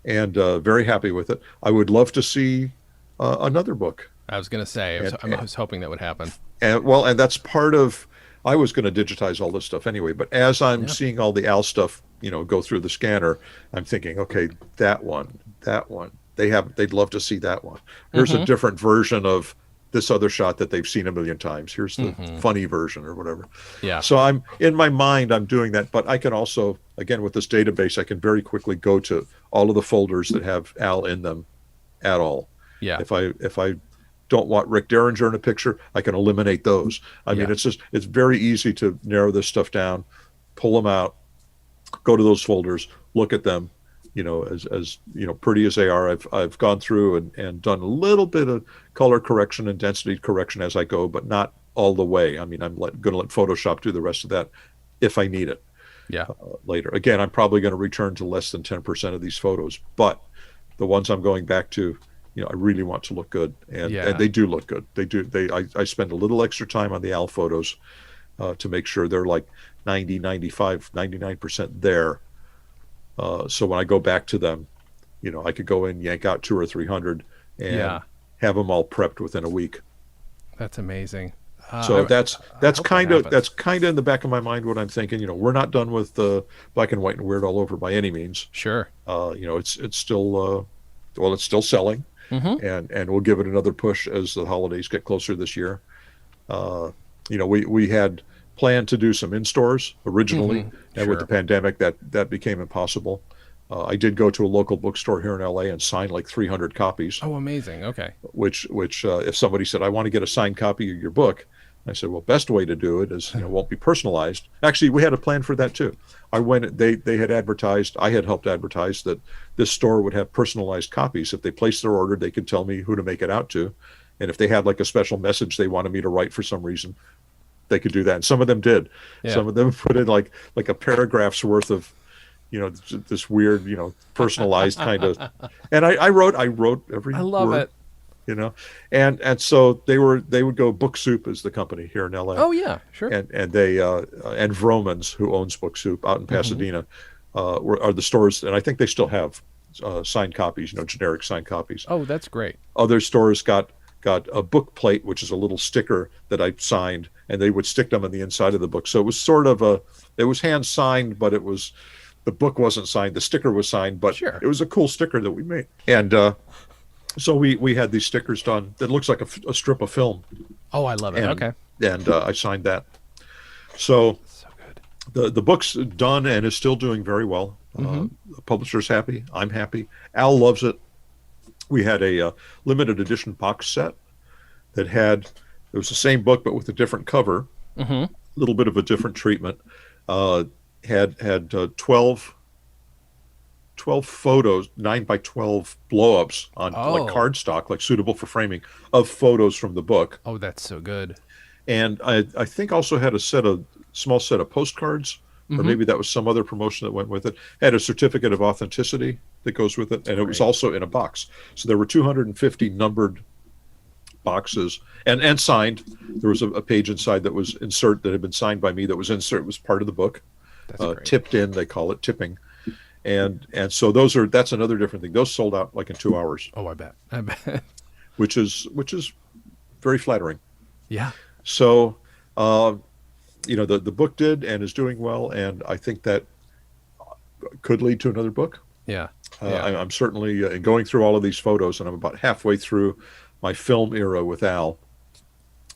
and very happy with it. I would love to see another book. I was going to say, I was hoping that would happen. And that's part of. I was going to digitize all this stuff anyway, but as I'm seeing all the Al stuff, go through the scanner, I'm thinking, okay, that one. They'd love to see that one. Here's a different version of this other shot that they've seen a million times. Here's the funny version or whatever. Yeah. So I'm in my mind, I'm doing that, but I can also, again, with this database, I can very quickly go to all of the folders that have Al in them at all. Yeah. If I don't want Rick Derringer in a picture, I can eliminate those. I mean, it's very easy to narrow this stuff down, pull them out, go to those folders, look at them. As pretty as they are, I've gone through and done a little bit of color correction and density correction as I go, but not all the way. I mean, I'm going to let Photoshop do the rest of that if I need it. Yeah. Later. Again, I'm probably going to return to less than 10% of these photos, but the ones I'm going back to, I really want to look good, and they do look good. They do. I spend a little extra time on the Al photos to make sure they're like 90, 95, 99% there. So when I go back to them, I could go in, yank out 200 or 300 and have them all prepped within a week. That's amazing. So that's kind of in the back of my mind what I'm thinking. We're not done with Black and White and Weird all over by any means. Sure. It's still it's still selling, and we'll give it another push as the holidays get closer this year. We had planned to do some in-stores originally, and with the pandemic that became impossible. I did go to a local bookstore here in LA and sign like 300 copies. Oh, amazing. Okay. Which if somebody said, I want to get a signed copy of your book, I said, well, best way to do it is, won't be personalized. Actually, we had a plan for that too. They had advertised, I had helped advertise that this store would have personalized copies. If they placed their order, they could tell me who to make it out to. And if they had like a special message they wanted me to write for some reason, they could do that. And some of them did. Yeah. Some of them put in like a paragraph's worth of, this weird, personalized kind of, and I wrote every I love word, it. And so they would go. Book Soup is the company here in LA. Oh yeah, sure. And they and Vromans, who owns Book Soup out in Pasadena, are the stores, and I think they still have signed copies, generic signed copies. Oh, that's great. Other stores got a book plate, which is a little sticker that I signed, and they would stick them on the inside of the book. So it was sort of it was hand signed, but the book wasn't signed. The sticker was signed, but It was a cool sticker that we made. And so we had these stickers done that looks like a strip of film. Oh, I love it. Okay. And I signed that. So good. The book's done and is still doing very well. The publisher's happy. I'm happy. Al loves it. We had a limited edition box set that it was the same book but with a different cover, a little bit of a different treatment. Had 12 photos, 9x12 blow-ups on like cardstock, like suitable for framing, of photos from the book. Oh, that's so good. And I think also had a small set of postcards, or maybe that was some other promotion that went with it. Had a certificate of authenticity that goes with it, and it was also in a box. So there were 250 numbered boxes and signed. There was a page inside that was that had been signed by me that was insert. It was part of the book. Tipped in, they call it tipping. And so that's another different thing. Those sold out like in 2 hours. Oh, I bet. Which is very flattering. Yeah. So, uh, the book did and is doing well, and I think that could lead to another book. Yeah. Yeah. I'm certainly in going through all of these photos, and I'm about halfway through my film era with Al.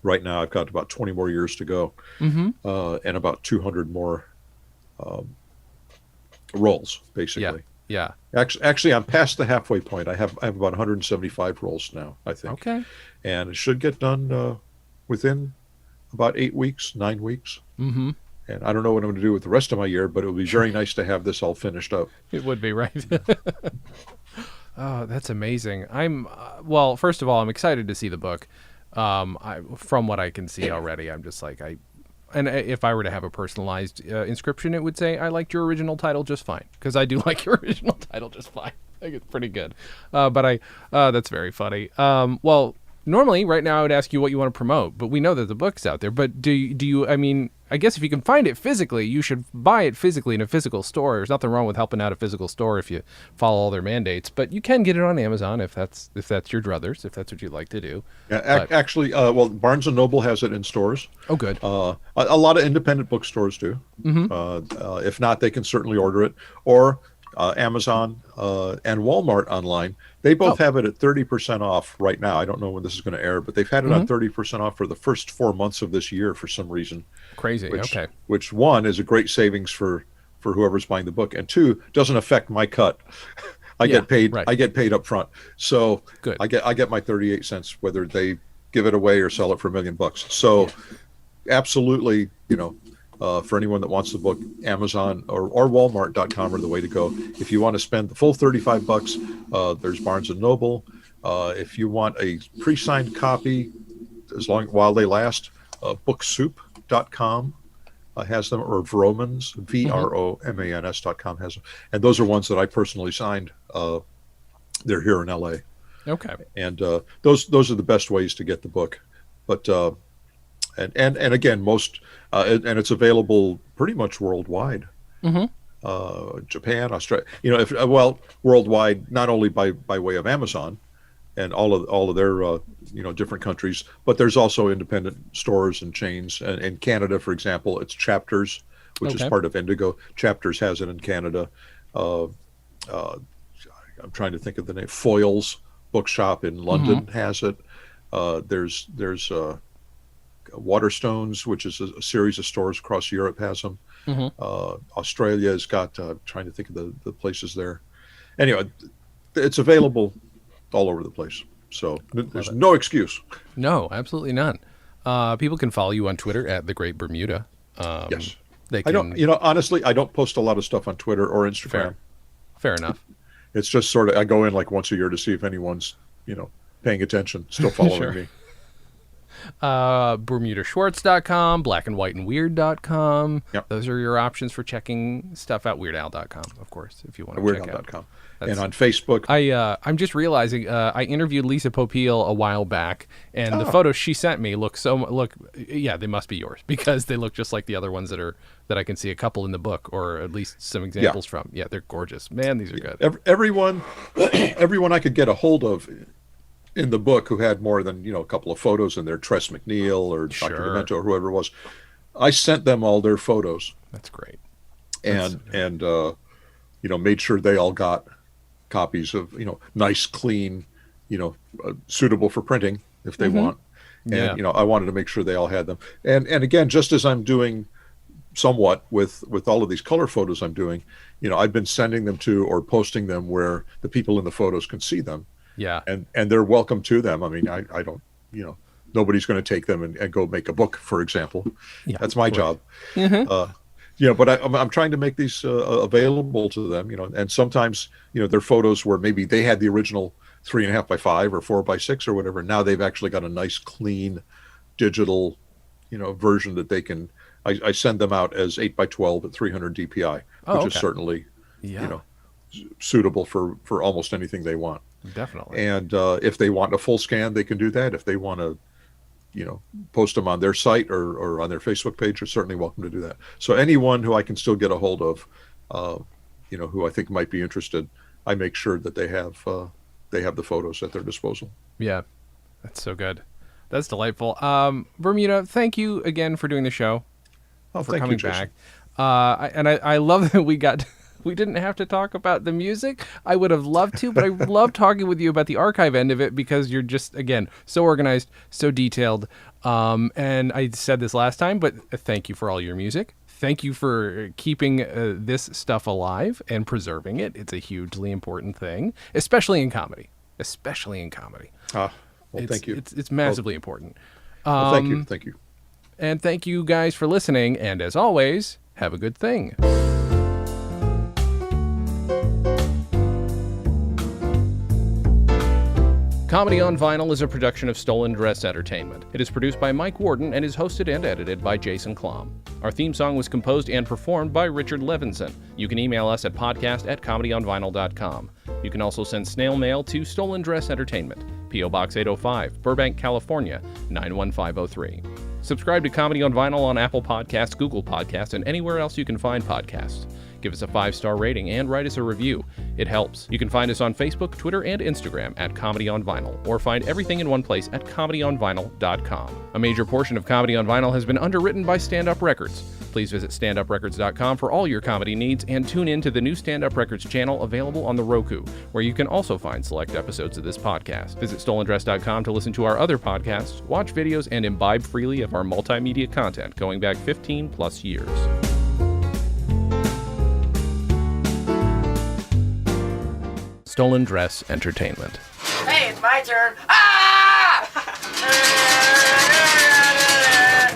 Right now, I've got about 20 more years to go, Mm-hmm. and about 200 more rolls, Yeah. basically. Yeah. Actually, I'm past the halfway point. I have about 175 rolls now, I think, Okay. and it should get done within about 8 weeks, 9 weeks. Mm-hmm. And I don't know what I'm going to do with the rest of my year, but it would be very nice to have this all finished up. It would be, right? Oh, that's amazing. Well, first of all, I'm excited to see the book. From what I can see already, I'm just like, and if I were to have a personalized inscription, it would say, I liked your original title just fine. Because I do like your original title just fine. I think it's pretty good. That's very funny. Well, normally right now I would ask you what you want to promote, but we know that the book's out there. But do you, I mean, I guess if you can find it physically, you should buy it physically in a physical store. There's nothing wrong with helping out a physical store if you follow all their mandates, but you can get it on Amazon if that's your druthers, if that's what you'd like to do. Yeah, actually, well, Barnes and Noble has it in stores. Oh, good. A lot of independent bookstores do. If not, they can certainly order it. Or Amazon and Walmart online. They both have it at 30% off right now. I don't know when this is going to air, but they've had it on 30% off for the first 4 months of this year for some reason. Crazy. Okay. Which one is a great savings for whoever's buying the book, and two, doesn't affect my cut. I get paid. Right. I get paid up front, so good. I get my 38 cents whether they give it away or sell it for $1 million. So, absolutely, for anyone that wants the book, Amazon or Walmart.com are the way to go. If you want to spend the full $35, there's Barnes and Noble. If you want a pre-signed copy, while they last, booksoup.com has them, or Vromans, Vromans.com has them, and those are ones that I personally signed. They're here in LA. Okay. And those are the best ways to get the book, but and again, most and it's available pretty much worldwide. Japan, Australia, worldwide, not only by way of Amazon and all of their different countries, but there's also independent stores and chains. And in Canada, for example, it's Chapters, which is part of Indigo. Chapters has it in Canada. I'm trying to think of the name. Foyles Bookshop in London has it. There's Waterstones, which is a series of stores across Europe, has them. Australia has got, trying to think of the places there. Anyway, it's available all over the place. So there's no excuse. No, absolutely none. People can follow you on Twitter at The Great Bermuda. Yes. They can, honestly, I don't post a lot of stuff on Twitter or Instagram. Fair enough. It's just sort of, I go in like once a year to see if anyone's, paying attention, still following me. BermudaSchwartz.com, blackandwhiteandweird.com. Yep. Those are your options for checking stuff out. WeirdAl.com, of course, if you want to check out. WeirdAl.com. And on Facebook. I'm just realizing I interviewed Lisa Popeil a while back, and the photos she sent me they must be yours, because they look just like the other ones that I can see a couple in the book, or at least some examples from. Yeah, they're gorgeous. Man, these are good. Everyone I could get a hold of in the book who had more than a couple of photos in there, Tress McNeil or Dr. Demento or whoever it was, I sent them all their photos. That's great. And made sure they all got copies of nice, clean, suitable for printing if they want. And I wanted to make sure they all had them. And again, just as I'm doing somewhat with all of these color photos I'm doing, I've been sending them to or posting them where the people in the photos can see them. Yeah. And they're welcome to them. I mean, I don't, nobody's going to take them and go make a book, for example. Yeah, that's my job. But I'm trying to make these available to them, and sometimes, they're photos where maybe they had the original 3.5 by 5 or 4 by 6 or whatever. Now they've actually got a nice, clean, digital, version that they can. I send them out as 8 by 12 at 300 DPI, which is certainly, suitable for almost anything they want. Definitely. And if they want a full scan, they can do that. If they want to, post them on their site or on their Facebook page, are certainly welcome to do that. So anyone who I can still get a hold of, who I think might be interested, I make sure that they have the photos at their disposal. Yeah, that's so good. That's delightful. Bermuda, thank you again for doing the show. For coming back. I love that we didn't have to talk about the music. I would have loved to, but I love talking with you about the archive end of it because you're just, again, so organized, so detailed. And I said this last time, but thank you for all your music. Thank you for keeping this stuff alive and preserving it. It's a hugely important thing, especially in comedy. Well, thank you. It's massively important. Thank you. Thank you. And thank you guys for listening. And as always, have a good thing. Comedy on Vinyl is a production of StolenDress Entertainment. It is produced by Mike Warden and is hosted and edited by Jason Klom. Our theme song was composed and performed by Richard Levinson. You can email us at podcast@comedyonvinyl.com. You can also send snail mail to StolenDress Entertainment, P.O. Box 805, Burbank, California, 91503. Subscribe to Comedy on Vinyl on Apple Podcasts, Google Podcasts, and anywhere else you can find podcasts. Give us a 5-star rating and write us a review. It helps. You can find us on Facebook, Twitter, and Instagram at Comedy on Vinyl, or find everything in one place at comedyonvinyl.com. A major portion of Comedy on Vinyl has been underwritten by Stand Up Records. Please visit standuprecords.com for all your comedy needs and tune in to the new Stand Up Records channel available on the Roku, where you can also find select episodes of this podcast. Visit StolenDress.com to listen to our other podcasts, watch videos, and imbibe freely of our multimedia content going back 15 plus years. StolenDress Entertainment. Hey, it's my turn.